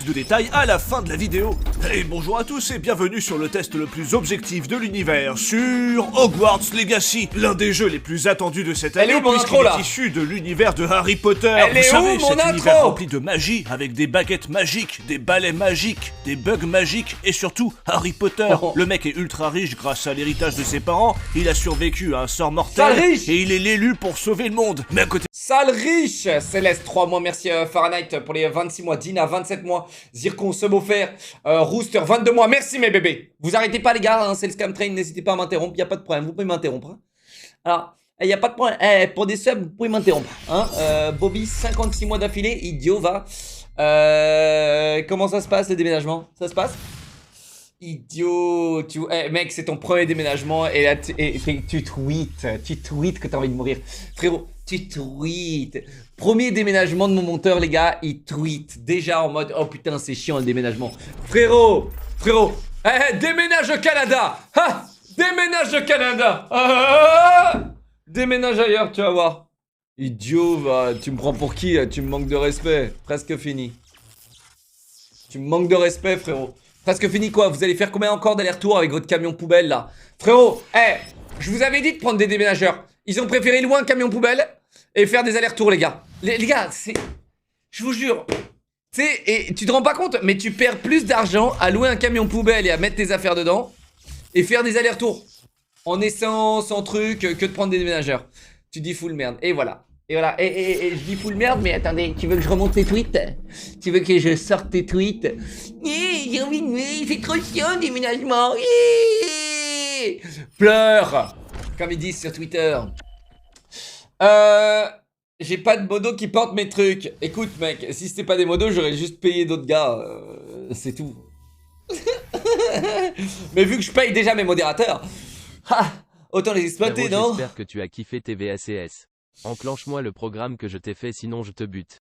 de détails à la fin de la vidéo. Et bonjour à tous et bienvenue sur le test le plus objectif de l'univers sur Hogwarts Legacy, l'un des jeux les plus attendus de cette année puisqu'il est issu de l'univers de Harry Potter. Vous savez, cet univers rempli de magie, avec des baguettes magiques, des balais magiques, des bugs magiques et surtout Harry Potter. Le mec est ultra riche grâce à l'héritage de ses parents, il a survécu à un sort mortel et il est l'élu pour sauver le monde. Mais à côté... Sale riche. Céleste 3 mois, merci Fahrenheit pour les 26 mois, Dina 27 mois, Zircon Subwoofer, Rooster 22 mois, merci mes bébés. Vous arrêtez pas les gars, hein, c'est le scam train, n'hésitez pas à m'interrompre, y a pas de problème, vous pouvez m'interrompre. Hein. Alors, y a pas de problème, pour des subs, vous pouvez m'interrompre. Hein. Bobby 56 mois d'affilée, idiot va. Comment ça se passe le déménagement? Ça se passe? Idiot, mec, c'est ton premier déménagement et là tu tweets que t'as envie de mourir. Frérot, tu tweets. Premier déménagement de mon monteur, les gars, il tweet déjà en mode oh putain, c'est chiant le déménagement. Frérot, déménage au Canada. Ha, déménage au Canada. Déménage ailleurs, tu vas voir. Idiot, va, tu me prends pour qui? Tu me manques de respect. Presque fini. Tu me manques de respect, frérot. Presque fini quoi, vous allez faire combien encore d'aller-retour avec votre camion poubelle là? Frérot, je vous avais dit de prendre des déménageurs. Ils ont préféré louer un camion poubelle et faire des allers-retours les gars. Les gars, c'est... Je vous jure. Tu sais, et tu te rends pas compte, mais tu perds plus d'argent à louer un camion poubelle et à mettre tes affaires dedans et faire des allers-retours. En essence, en truc, que de prendre des déménageurs. Tu dis full merde, et voilà. Et voilà, et je dis full merde, mais attendez, tu veux que je remonte tes tweets? Tu veux que je sorte tes tweets? J'ai envie de... C'est trop chiant le déménagement. Pleure, comme ils disent sur Twitter. J'ai pas de modos qui portent mes trucs. Écoute mec, si c'était pas des modos, j'aurais juste payé d'autres gars. C'est tout. Mais vu que je paye déjà mes modérateurs, autant les exploiter, non? J'espère que tu as kiffé TVACS. Enclenche-moi le programme que je t'ai fait, sinon je te bute.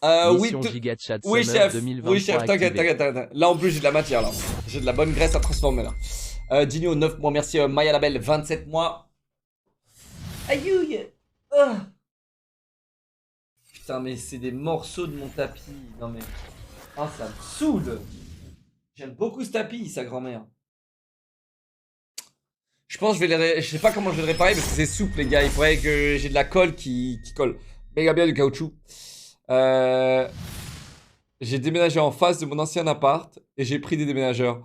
Mission Giga Chat oui, Summer chef. 2023 Oui, chef, t'inquiète. Là, en plus, j'ai de la matière, là. J'ai de la bonne graisse à transformer, là. Dino, 9 mois. Merci, Maya Labelle, 27 mois. Aïe. Putain, mais c'est des morceaux de mon tapis. Non, mais... Ah, ça me soude. J'aime beaucoup ce tapis, sa grand-mère. Je pense que je sais pas comment je vais le réparer parce que c'est souple les gars. Il faudrait que j'ai de la colle qui colle. Méga bien du caoutchouc. J'ai déménagé en face de mon ancien appart et j'ai pris des déménageurs.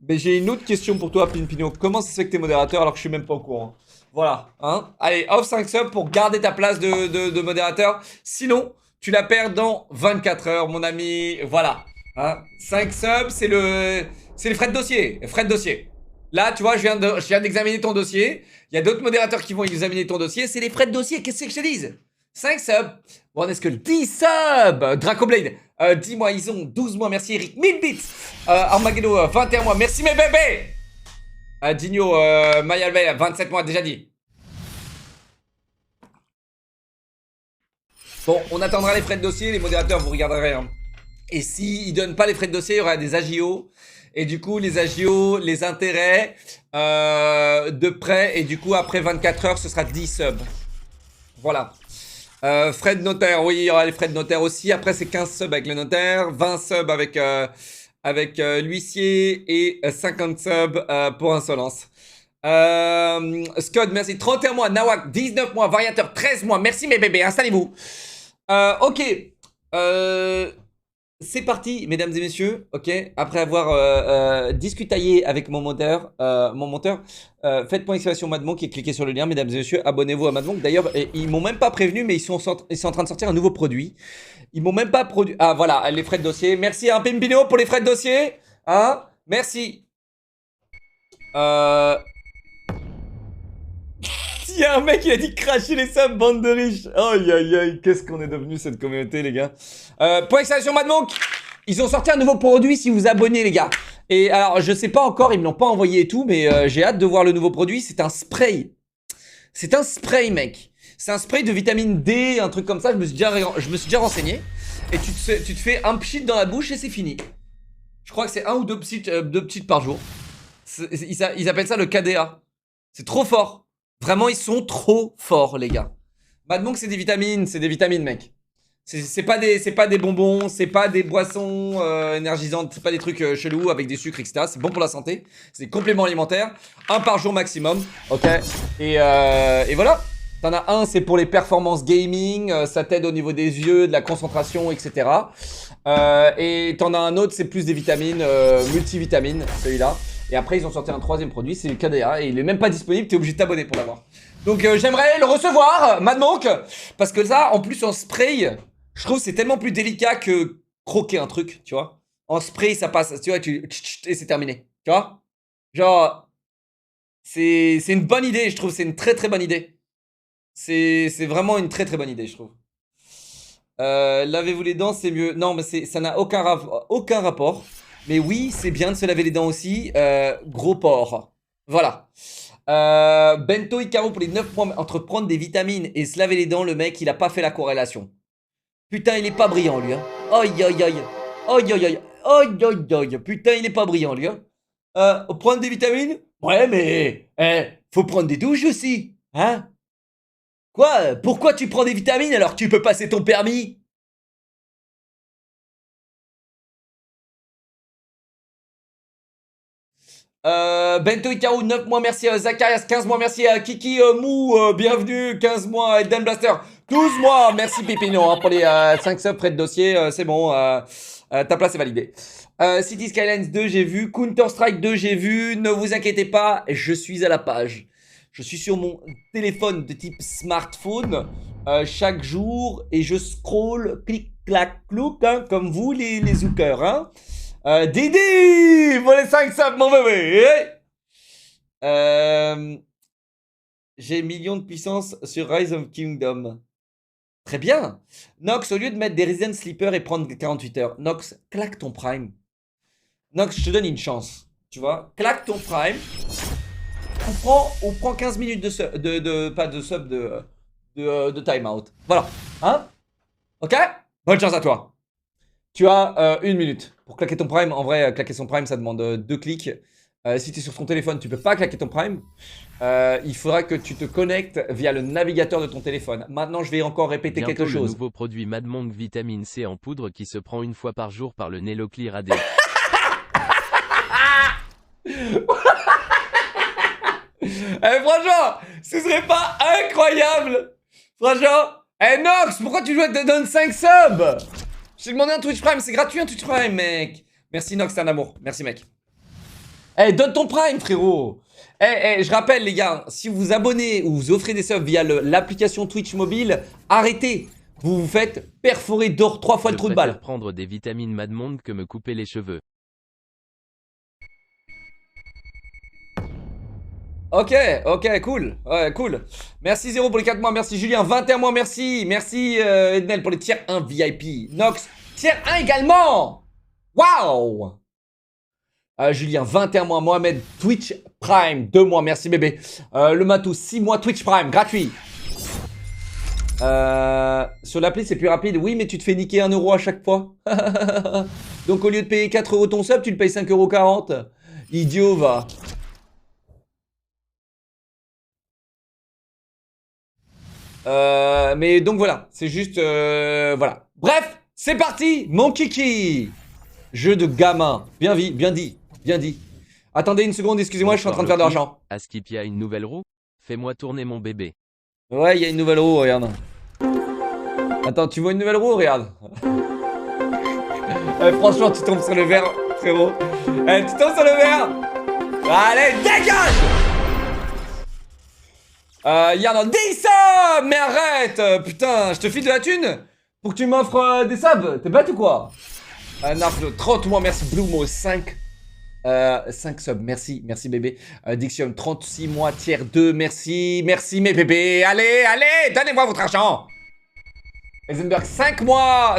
Mais j'ai une autre question pour toi Pinpino. Comment ça se fait que t'es modérateur alors que je suis même pas au courant? Voilà, hein. Allez, off 5 subs pour garder ta place de modérateur. Sinon, tu la perds dans 24 heures mon ami. Voilà, hein. 5 subs, c'est les frais de dossier. Frais de dossier. Là, tu vois, je viens d'examiner ton dossier. Il y a d'autres modérateurs qui vont examiner ton dossier. C'est les frais de dossier. Qu'est-ce que je te dise? 5 subs. Bon, est-ce que 10 subs? Dracoblade, 10 mois. Ils ont 12 mois. Merci, Eric. 1000 bits. Armageddon, 21 mois. Merci, mes bébés. Digno, Mayalbel, 27 mois. Déjà dit. Bon, on attendra les frais de dossier. Les modérateurs, vous regarderez. Hein. Et s'ils donnent pas les frais de dossier, il y aura des AGO. Et du coup, les agios, les intérêts de prêt. Et du coup, après 24 heures, ce sera 10 subs. Voilà. Frais de notaire, oui, il y aura les frais de notaire aussi. Après, c'est 15 subs avec le notaire, 20 subs avec l'huissier et 50 subs pour insolence. Scott, merci. 31 mois. Nawak, 19 mois. Variateur, 13 mois. Merci mes bébés, installez-vous. Ok. C'est parti, mesdames et messieurs, ok. Après avoir discutaillé avec mon monteur, faites point exclamation Madmonk et cliquez sur le lien, mesdames et messieurs, abonnez-vous à Madmonk. D'ailleurs, ils m'ont même pas prévenu, mais ils sont en train de sortir un nouveau produit. Ils m'ont même pas produit. Ah voilà, les frais de dossier. Merci à un Pimpino pour les frais de dossier. Hein, merci. Il y a un mec qui a dit cracher les subs, bande de riches. Aïe, qu'est-ce qu'on est devenu cette communauté, les gars. Point exclamation Madmonk. Ils ont sorti un nouveau produit si vous abonnez, les gars. Et alors, je sais pas encore, ils me l'ont pas envoyé et tout, mais j'ai hâte de voir le nouveau produit. C'est un spray. C'est un spray, mec. C'est un spray de vitamine D, un truc comme ça. Je me suis déjà renseigné. Et tu te fais un pchit dans la bouche et c'est fini. Je crois que c'est 1 ou 2 pchits par jour. Ils appellent ça le KDA. C'est trop fort. Vraiment, ils sont trop forts, les gars. Madmonk, c'est des vitamines, mec. C'est pas des bonbons, c'est pas des boissons énergisantes, c'est pas des trucs chelous avec des sucres, etc. C'est bon pour la santé, c'est des compléments alimentaires. Un par jour maximum, ok. Et voilà. T'en as un, c'est pour les performances gaming, ça t'aide au niveau des yeux, de la concentration, etc. Et t'en as un autre, c'est plus des vitamines, multivitamines, celui-là. Et après, ils ont sorti un troisième produit, c'est le KDA, et il est même pas disponible, t'es obligé de t'abonner pour l'avoir. Donc j'aimerais le recevoir, Mad Monk, parce que ça, en plus en spray, je trouve que c'est tellement plus délicat que croquer un truc, tu vois. En spray, ça passe, tu vois, et c'est terminé, tu vois. Genre, c'est une bonne idée, je trouve, c'est une très très bonne idée. C'est vraiment une très très bonne idée, je trouve. Lavez-vous les dents, c'est mieux. Non, mais ça n'a aucun rapport. Mais oui, c'est bien de se laver les dents aussi. Gros porc. Voilà. Bento Icaro pour les 9 points. Entre prendre des vitamines et se laver les dents, le mec, il a pas fait la corrélation. Putain, il est pas brillant, lui. Hein. Aïe, aïe, aïe. Aïe, aïe, aïe. Aïe, aïe, aïe. Putain, il est pas brillant, lui. Hein. Prendre des vitamines? Ouais, mais faut prendre des douches aussi. Hein? Quoi? Pourquoi tu prends des vitamines alors que tu peux passer ton permis? Bento Ikaru, 9 mois, merci à Zacharias, 15 mois, merci à Kiki Mou, bienvenue, 15 mois, et Dan Blaster, 12 mois, merci Pépino, hein, pour les 5 subs, prêt de dossier, c'est bon, ta place est validée. City Skylines 2, j'ai vu, Counter-Strike 2, j'ai vu, ne vous inquiétez pas, je suis à la page. Je suis sur mon téléphone de type smartphone chaque jour et je scroll, clic, clac, clouc, hein, comme vous les zookers. Hein. Didi pour les 5 subs, mon bébé. J'ai millions de puissance sur Rise of Kingdom. Très bien. Nox, au lieu de mettre des Resident Sleeper et prendre 48 heures, Nox, claque ton prime. Nox, je te donne une chance. Tu vois, claque ton prime. On prend 15 minutes de timeout. Voilà. Hein? Ok? Bonne chance à toi. Tu as 1 minute pour claquer ton prime. En vrai, claquer son prime, ça demande 2 clics. Si tu es sur ton téléphone, tu peux pas claquer ton prime. Il faudra que tu te connectes via le navigateur de ton téléphone. Maintenant, je vais encore répéter quelque chose. Le nouveau produit Mad Monk Vitamine C en poudre qui se prend 1 fois par jour par le Neloclear AD. Franchement, ce serait pas incroyable? Franchement, Nox, pourquoi tu te donnes 5 subs? Je t'ai demandé un Twitch Prime, c'est gratuit un Twitch Prime, mec. Merci Nox, c'est un amour. Merci, mec. Donne ton Prime, frérot. Je rappelle, les gars, si vous vous abonnez ou vous offrez des subs via l'application Twitch mobile, arrêtez. Vous vous faites perforer d'or 3 fois le trou de balle. Je préfère prendre des vitamines Mad Monk que me couper les cheveux. Ok, cool. Ouais, cool. Merci Zéro pour les 4 mois, merci Julien, 21 mois, merci. Merci Ednel pour les tiers 1 VIP. Nox, tiers 1 également. Waouh. Julien, 21 mois, Mohamed, Twitch Prime, 2 mois, merci bébé. Le Matou, 6 mois, Twitch Prime, gratuit. Sur l'appli, c'est plus rapide. Oui, mais tu te fais niquer 1 euro à chaque fois. Donc au lieu de payer 4 euros ton sub, tu le payes 5,40 €. Idiot, va. Mais donc voilà, c'est juste voilà. Bref, c'est parti, mon kiki. Jeu de gamin. Bien dit. Attendez une seconde, excusez-moi, je suis en train de faire de l'argent. Askip, y a une nouvelle roue? Fais-moi tourner mon bébé. Ouais, il y a une nouvelle roue, regarde. Attends, tu vois une nouvelle roue, regarde. Franchement, tu tombes sur le verre, frérot. Tu tombes sur le verre. Allez, dégage. Yann, 10 subs. Mais arrête, putain, je te file de la thune pour que tu m'offres des subs. T'es bête ou quoi? Narflo, 30 mois, merci. Bluemo, 5 subs, merci bébé. Dixium, 36 mois, tiers 2, merci mes bébés. Allez, donnez-moi votre argent. Eisenberg, 5 mois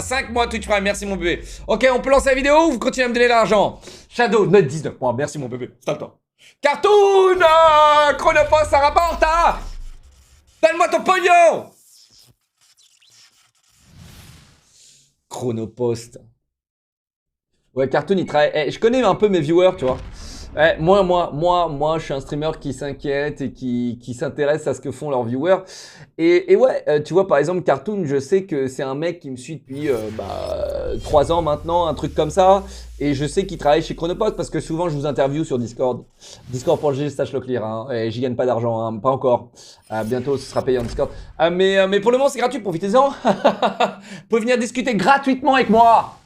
Twitch Prime, merci mon bébé. Ok, on peut lancer la vidéo ou vous continuez à me donner l'argent? Shadow, 19 mois, merci mon bébé, c'est le temps. Cartoon, Chronopost, ça rapporte, hein. Donne-moi ton pognon. Chronopost. Ouais, Cartoon, il travaille. Je connais un peu mes viewers, tu vois. Ouais, moi, je suis un streamer qui s'inquiète et qui s'intéresse à ce que font leurs viewers. Et ouais, tu vois, par exemple, Cartoon, je sais que c'est un mec qui me suit depuis 3 ans maintenant, un truc comme ça. Et je sais qu'il travaille chez Chronopost parce que souvent, je vous interview sur Discord. Discord pour le G, sache le clear, hein. Et j'y gagne pas d'argent, hein, pas encore. Bientôt, ce sera payé en Discord. Mais pour le moment, c'est gratuit, profitez-en. Vous pouvez venir discuter gratuitement avec moi.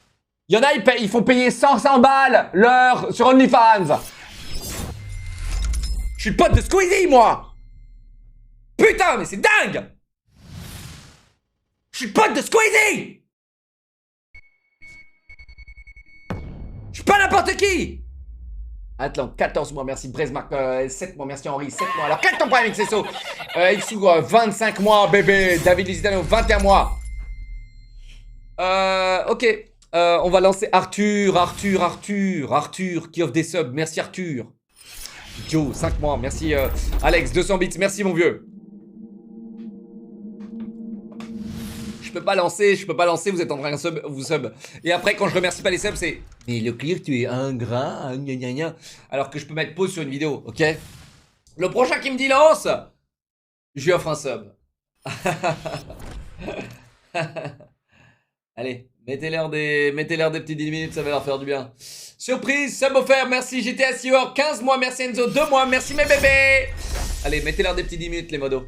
Il y en a, ils font payer 100 balles l'heure sur OnlyFans. Je suis le pote de Squeezie, moi! Putain, mais c'est dingue! Je suis le pote de Squeezie! Je suis pas n'importe qui! Attends, 14 mois, merci Brezmark, 7 mois, merci Henri, 7 mois. Alors, quel temps pas avec Cesso? Ixou, 25 mois, bébé. David Lisitano, 21 mois. Ok. On va lancer Arthur, qui offre des subs. Merci Arthur. Joe, 5 mois, merci Alex, 200 bits, merci mon vieux. Je peux pas lancer, vous êtes en train de vous sub. Et après, quand je remercie pas les subs, c'est mais le clear, tu es ingrat, gna gna gna. Alors que je peux mettre pause sur une vidéo, ok? Le prochain qui me dit lance, je lui offre un sub. Allez, mettez-leur des petits 10 minutes, ça va leur faire du bien. Surprise, sub offert, merci GTA Seahawk, 15 mois, merci Enzo, 2 mois, merci mes bébés. Allez, mettez-leur des petits 10 minutes les modos.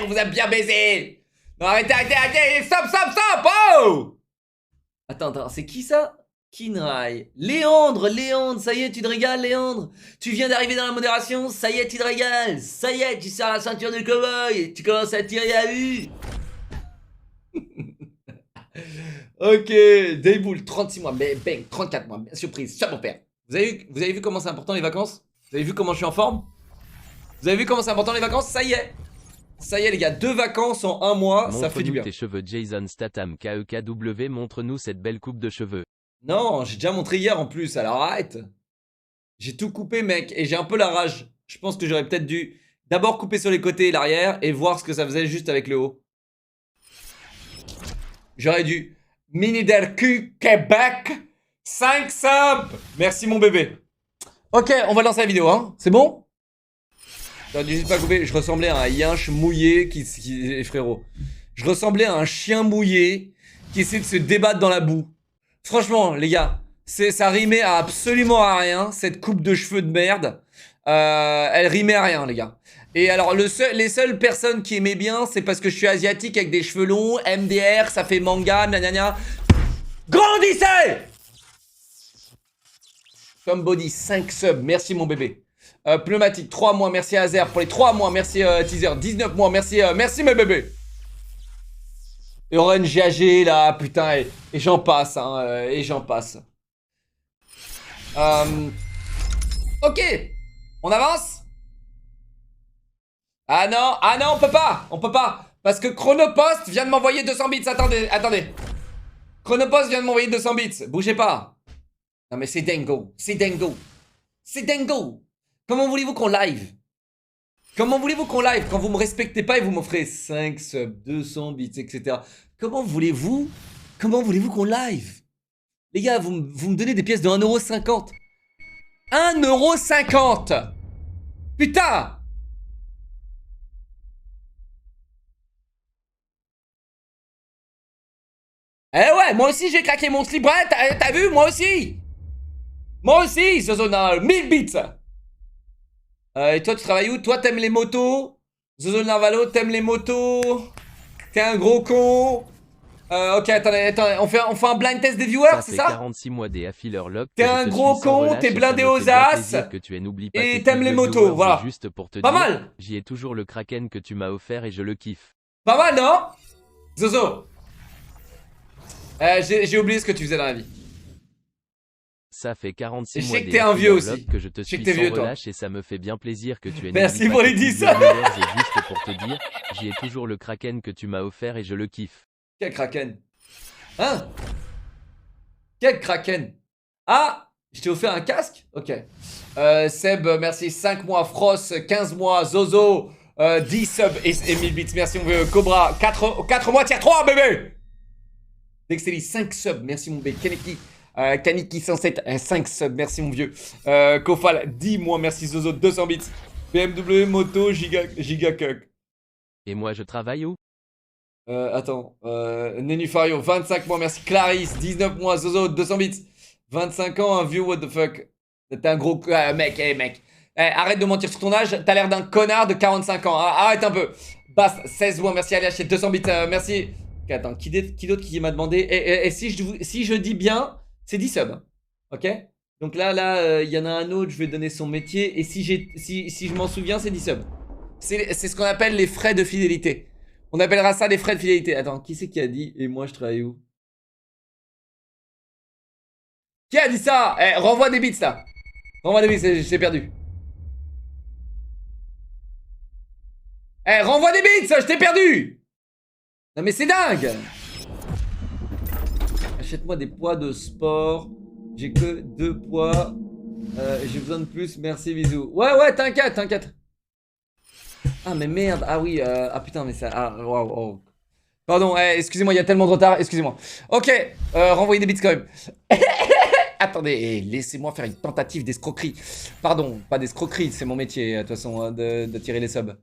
On vous a bien baisé. Non, arrêtez, stop, oh. Attends, c'est qui ça? Kinrai. Léandre, ça y est, tu te régales, Léandre. Tu viens d'arriver dans la modération, ça y est, tu te régales. Ça y est, tu sors la ceinture de cowboy, tu commences à tirer à vue. Ok, Daybull, 36 mois, bang, 34 mois, surprise, ça mon père. Vous avez vu comment c'est important les vacances? Vous avez vu comment je suis en forme? Vous avez vu comment c'est important les vacances? Ça y est les gars, 2 vacances en 1 mois, ça fait du bien. Montre-nous tes cheveux Jason Statham, KEKW, montre-nous cette belle coupe de cheveux. Non, j'ai déjà montré hier en plus, alors arrête. J'ai tout coupé mec, et j'ai un peu la rage. Je pense que j'aurais peut-être dû d'abord couper sur les côtés et l'arrière, et voir ce que ça faisait juste avec le haut. J'aurais dû. Mini Derku Québec, 5 subs. Merci mon bébé. Ok, on va lancer la vidéo, hein. C'est bon? J'aurais dû juste pas couper. Je ressemblais à un yinche mouillé frérot. Je ressemblais à un chien mouillé qui essaie de se débattre dans la boue. Franchement, les gars, ça rimait à absolument à rien. Cette coupe de cheveux de merde. Elle rimait à rien, les gars. Et alors, les seules personnes qui aimaient bien, c'est parce que je suis asiatique avec des cheveux longs, MDR, ça fait manga, gna. Grandissez! Comme body, 5 subs, merci mon bébé. Pneumatique, 3 mois, merci Azer pour les 3 mois, merci Teaser, 19 mois, merci mes bébés. Et Orange GAG là, putain, et j'en passe, hein, et j'en passe. Ok, on avance? Ah non, on peut pas. Parce que Chronopost vient de m'envoyer 200 bits. Attendez. Chronopost vient de m'envoyer 200 bits. Bougez pas. Non mais c'est dingo. Comment voulez-vous qu'on live? Quand vous me respectez pas et vous m'offrez 5 subs, 200 bits, etc. Comment voulez-vous qu'on live? Les gars, vous me donnez des pièces de 1,50 €. 1,50 €. Putain. Eh ouais, moi aussi j'ai craqué mon slip, ouais, t'as vu, moi aussi, Zozonal, 1000 bits. Et toi tu travailles où? Toi t'aimes les motos? Zozo Narvalo, t'aimes les motos? T'es un gros con. Ok, attendez, on fait un blind test des viewers, c'est ça? 46 mois des affileurs lock. T'es un gros con, t'es blindé aux as. Et t'aimes les motos, voilà. Juste pour te pas dire, mal. J'y ai toujours le Kraken que tu m'as offert et je le kiffe. Pas mal, non? Zozo. J'ai oublié ce que tu faisais dans la vie. Ça fait 46 mois. Je sais que t'es un vieux aussi. Que je te suis sans relâche et ça me fait bien plaisir que tu aies. Merci pour les 10 ça. Et juste pour te dire, j'y ai toujours le Kraken que tu m'as offert et je le kiffe. Quel Kraken? Hein? Quel Kraken? Ah, je t'ai offert un casque? Ok. Seb, merci. 5 mois. Frost, 15 mois. Zozo, 10 subs et 1000 bits. Merci mon vieux. Cobra, 4 mois. Tiens, 3 bébé. Dexteli, 5 subs. Merci mon bébé. Kaneki. Kaniki 107, 5 subs, merci mon vieux. Kofal, 10 mois, merci Zozo, 200 bits. BMW, moto, gigacuck. Et moi je travaille où? Attends, Nénufario, 25 mois, merci. Clarisse, 19 mois, Zozo, 200 bits. 25 ans, un vieux, what the fuck. T'es un gros mec, mec. Arrête de mentir sur ton âge, t'as l'air d'un connard de 45 ans. Arrête un peu. Bass, 16 mois, merci. Allez, acheter 200 bits, merci. Okay, attends, qui d'autre qui m'a demandé? Et si je dis bien, c'est 10 subs. Ok? Donc là, il y en a un autre, je vais donner son métier. Et si je m'en souviens, c'est 10 subs. C'est ce qu'on appelle les frais de fidélité. On appellera ça des frais de fidélité. Attends, qui c'est qui a dit? Et moi, je travaille où? Qui a dit ça? Renvoie des bits là. Renvoie des bits, j'ai perdu. Renvoie des bits, je t'ai perdu. Non mais c'est dingue. Achète-moi des poids de sport. J'ai que 2 poids. J'ai besoin de plus, merci, bisous. Ouais, t'inquiète. Ah mais merde, ah oui, putain mais ça, wow. Pardon, excusez-moi, il y a tellement de retard, excusez-moi. Ok, renvoyez des bits quand même. Attendez, laissez-moi faire une tentative d'escroquerie. Pardon, pas d'escroquerie, c'est mon métier, de toute façon, de tirer les subs.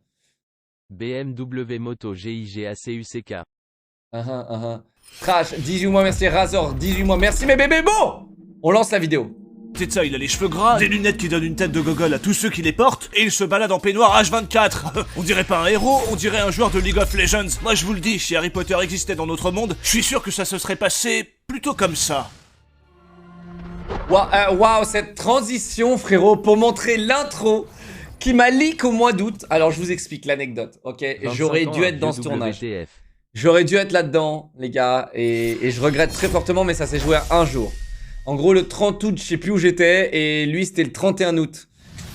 BMW Moto GIGACUCK. Trash, 18 mois, merci. Razor, 18 mois, merci mes bébés. Bon, on lance la vidéo. C'est ça, il a les cheveux gras, des lunettes qui donnent une tête de gogol à tous ceux qui les portent, et il se balade en peignoir H24. On dirait pas un héros, on dirait un joueur de League of Legends. Moi je vous le dis, si Harry Potter existait dans notre monde, je suis sûr que ça se serait passé plutôt comme ça. Waouh, cette transition, frérot, pour montrer l'intro qui m'a leak au mois d'août. Alors, je vous explique l'anecdote, ok? J'aurais dû être dans ce tournage. J'aurais dû être là-dedans, les gars, et je regrette très fortement, mais ça s'est joué à un jour. En gros, le 30 août, je sais plus où j'étais, et lui, c'était le 31 août.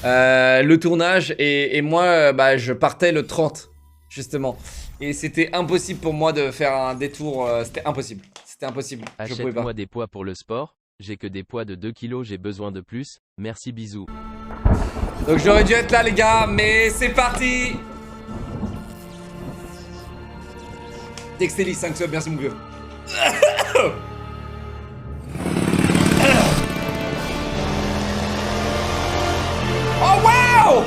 Le tournage, et moi, je partais le 30, justement. Et c'était impossible pour moi de faire un détour, c'était impossible. C'était impossible, je pouvais pas. Achète-moi des poids pour le sport. J'ai que des poids de 2 kilos, j'ai besoin de plus. Merci, bisous. Donc j'aurais dû être là, les gars, mais c'est parti. Textelis 5 subs, merci mon vieux. Oh wow.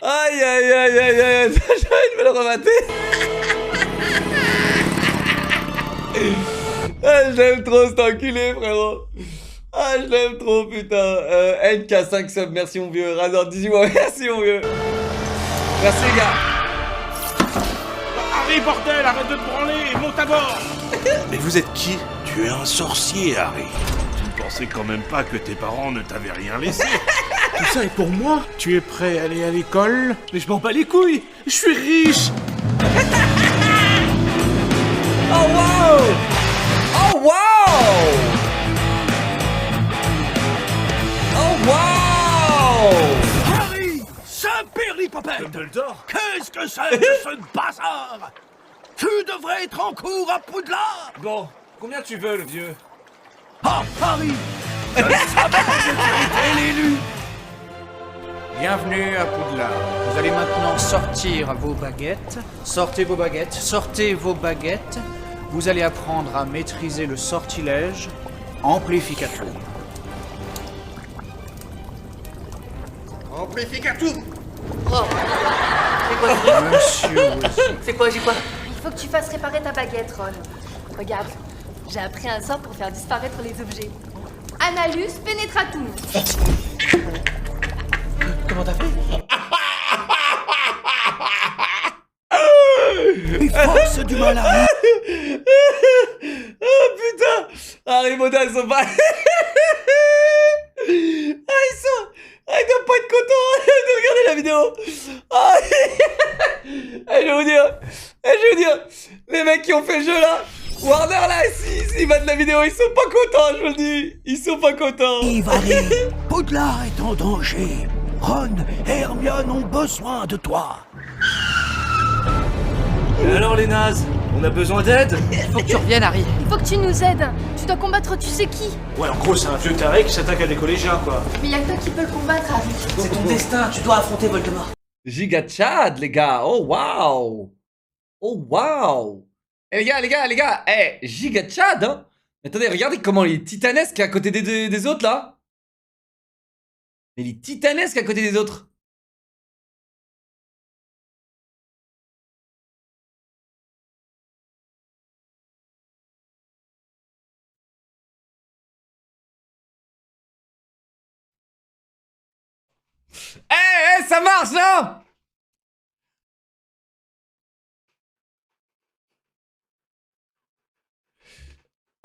Aïe, j'ai envie de me le remater. Ah, je l'aime trop cet enculé, frérot. Ah, je l'aime trop, putain. NK 5 subs, merci mon vieux. Razor 18 mois, merci mon vieux. Merci les gars. Harry, bordel, arrête de te branler, monte à bord. Mais vous êtes qui? Tu es un sorcier, Harry. Tu ne pensais quand même pas que tes parents ne t'avaient rien laissé. Tout ça est pour moi? Tu es prêt à aller à l'école? Mais je m'en bats les couilles. Je suis riche. Oh wow! Oh wow! Oh wow! Harry! Saint-Péripopette! Dumbledore? Qu'est-ce que c'est que ce bazar? Tu devrais être en cours à Poudlard! Bon, combien tu veux, le vieux? Ah, Harry! Je savais que tu étais l'élu! Bienvenue à Poudlard. Vous allez maintenant sortir vos baguettes. Sortez vos baguettes. Sortez vos baguettes. Vous allez apprendre à maîtriser le sortilège Amplificatum. Amplificatum. Oh. C'est quoi ce truc? Monsieur Wilson. C'est quoi, j'ai quoi? Il faut que tu fasses réparer ta baguette, Ron. Regarde, j'ai appris un sort pour faire disparaître les objets. Analus Penetratum. Comment t'as fait? Les forces du mal à... Oh putain! Harry Potter, ils sont pas... ils doivent pas être contents de regarder la vidéo. Je vais vous dire, les mecs qui ont fait le jeu là, Warner là, s'ils battent la vidéo, ils sont pas contents, je vous le dis. Ils sont pas contents. Harry, Poudlard est en danger. Ron et Hermione ont besoin de toi. Et alors les nazes, On a besoin d'aide. Faut que tu reviennes, Harry. Il faut que tu nous aides. Tu dois combattre tu sais qui. Ouais, en gros, c'est un vieux taré qui s'attaque à des collégiens, quoi. Mais y'a que toi qui peux le combattre, Harry. C'est ton destin, tu dois affronter Voldemort. Giga Chad, les gars. Oh, waouh. Oh, waouh. Eh, les gars. Eh, Giga Chad, hein. Attendez, regardez comment il est titanesque à côté des autres, là. Il est titanesque à côté des autres. Eh, ça marche, là.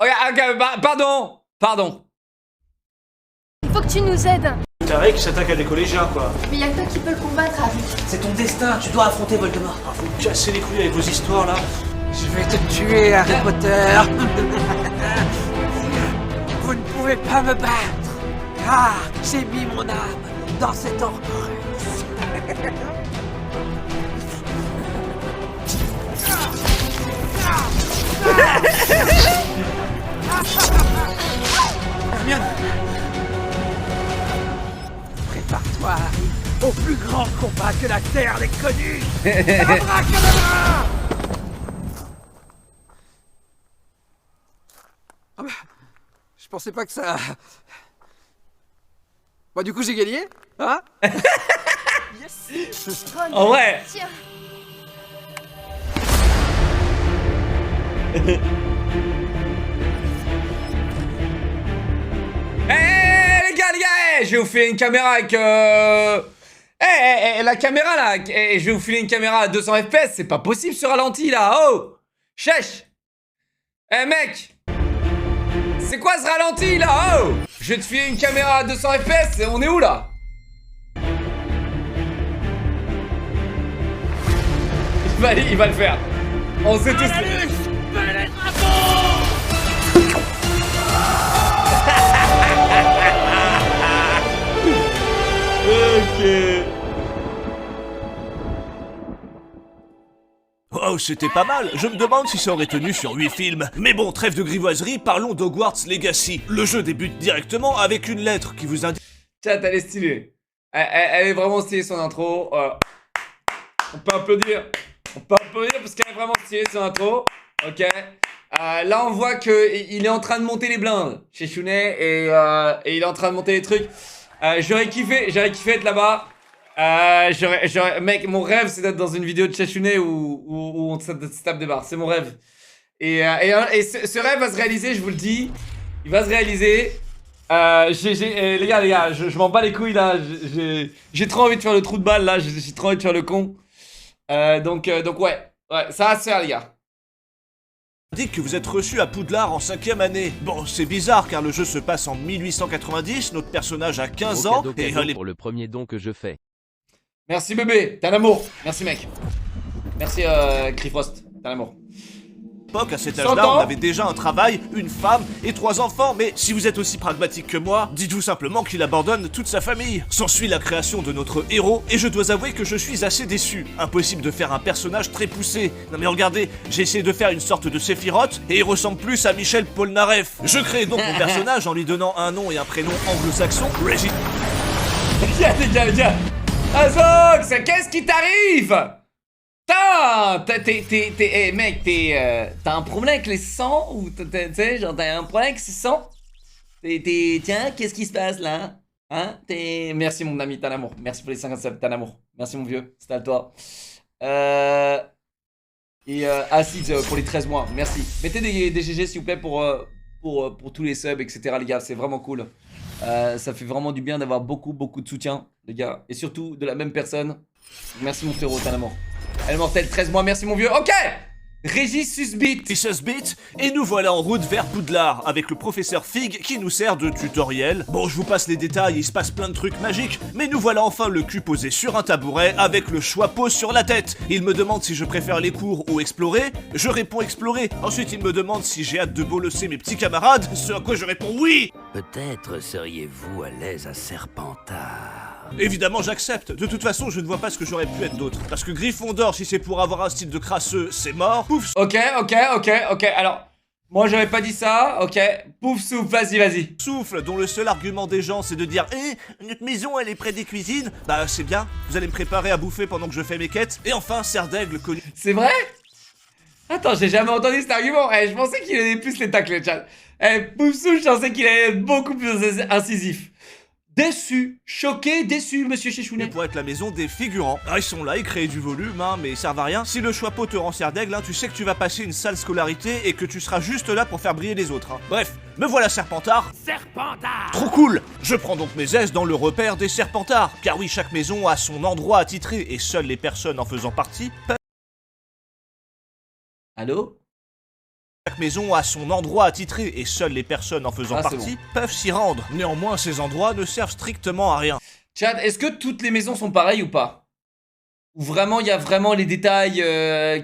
Ok, pardon. Il faut que tu nous aides. Le taré qui s'attaque à des collégiens, quoi. Mais y'a que toi qui peux le combattre, Harry. C'est ton destin, tu dois affronter Voldemort. Ah, vous me cassez les couilles avec vos histoires, là. Je vais te tuer, Harry Potter. Vous ne pouvez pas me battre, car j'ai mis mon âme dans cet Horcrux. Hermione, prépare-toi, Harry, au plus grand combat que la Terre n'ait connu. Abracadabra! Ah bah, je pensais pas que ça... Bah du coup j'ai gagné, hein? Yes. Ron, Oh ouais. tiens. Les gars, je vais vous filer une caméra avec la caméra là, je vais vous filer une caméra à 200 fps, c'est pas possible ce ralenti là, oh. Chèche. Mec, c'est quoi ce ralenti là, oh. Je vais te filer une caméra à 200 fps, on est où là? Il va le faire. On sait tous. Ok. Oh, c'était pas mal. Je me demande si ça aurait tenu sur 8 films. Mais bon, trêve de grivoiserie, parlons d'Hogwarts Legacy. Le jeu débute directement avec une lettre qui vous indique... Chat, elle est stylée. Elle est vraiment stylée son intro. On peut applaudir. Parce qu'elle est vraiment stylée son intro. Ok. Là, on voit qu'il est en train de monter les blindes chez Chounet et il est en train de monter les trucs. J'aurais kiffé être là-bas. Mec, mon rêve, c'est d'être dans une vidéo de Chachounet où on se tape des barres. C'est mon rêve. Et ce rêve va se réaliser, je vous le dis. Il va se réaliser. Les gars, je m'en bats les couilles là. J'ai trop envie de faire le trou de balle là. J'ai trop envie de faire le con. Donc ouais, ça va se faire, les gars. Dit que vous êtes reçu à Poudlard en 5e année. Bon, c'est bizarre car le jeu se passe en 1890, notre personnage a 15 ans et cadeau pour le premier don que je fais. Merci bébé, t'es un amour. Merci mec. Merci Crifrost, t'es un amour. À cet âge-là, on avait déjà un travail, une femme et 3 enfants, mais si vous êtes aussi pragmatique que moi, dites-vous simplement qu'il abandonne toute sa famille. S'ensuit la création de notre héros, et je dois avouer que je suis assez déçu. Impossible de faire un personnage très poussé. Non mais regardez, j'ai essayé de faire une sorte de Sephiroth, et il ressemble plus à Michel Polnareff. Je crée donc mon personnage en lui donnant un nom et un prénom anglo-saxon, Reggie. Les gars. Azox, qu'est-ce qui t'arrive? Mec, t'as un problème avec les sangs ou tu sais, genre t'as un problème avec ces sangs? Tiens, qu'est-ce qui se passe là? Hein? Merci mon ami, t'as l'amour. Merci pour les 57, t'as l'amour. Merci mon vieux, c'est à toi. Acid pour les 13 mois, merci. Mettez des GG s'il vous plaît pour tous les subs, etc. les gars, c'est vraiment cool. Ça fait vraiment du bien d'avoir beaucoup de soutien, les gars. Et surtout de la même personne. Merci mon frérot, t'as l'amour. Elle mortelle 13 mois, merci mon vieux. Ok. Régis Susbit. Et nous voilà en route vers Poudlard avec le professeur Fig qui nous sert de tutoriel. Bon, je vous passe les détails, il se passe plein de trucs magiques, mais nous voilà enfin le cul posé sur un tabouret avec le choix pose sur la tête. Il me demande si je préfère les cours ou explorer. Je réponds explorer. Ensuite, il me demande si j'ai hâte de bolosser mes petits camarades, ce à quoi je réponds oui. Peut-être seriez-vous à l'aise à Serpentard. Évidemment, j'accepte. De toute façon, je ne vois pas ce que j'aurais pu être d'autre. Parce que Gryffondor, si c'est pour avoir un style de crasseux, c'est mort. Pouf. Ok. Alors, moi, j'avais pas dit ça. Ok. Pouf souffle, vas-y. Souffle, dont le seul argument des gens, c'est de dire notre maison, elle est près des cuisines. Bah, c'est bien. Vous allez me préparer à bouffer pendant que je fais mes quêtes. Et enfin, Serre d'Aigle, connu. C'est vrai? Attends, j'ai jamais entendu cet argument. Je pensais qu'il allait plus les tacles, le chat. Pouf souffle, je pensais qu'il allait être beaucoup plus incisif. Déçu, choqué, déçu, monsieur Chichounet. Pour être la maison des figurants. Ah, ils sont là, ils créent du volume, mais ils servent à rien. Si le choix-peau te rend Serre d'Aigle, tu sais que tu vas passer une sale scolarité et que tu seras juste là pour faire briller les autres. Bref, me voilà Serpentard. Serpentard! Trop cool! Je prends donc mes aises dans le repère des Serpentards. Car oui, chaque maison a son endroit attitré et seules les personnes en faisant partie peuvent... Allô? Chaque maison a son endroit attitré et seules les personnes en faisant partie peuvent s'y rendre. Néanmoins, ces endroits ne servent strictement à rien. Chat, est-ce que toutes les maisons sont pareilles ou pas? Ou vraiment, il y a vraiment les détails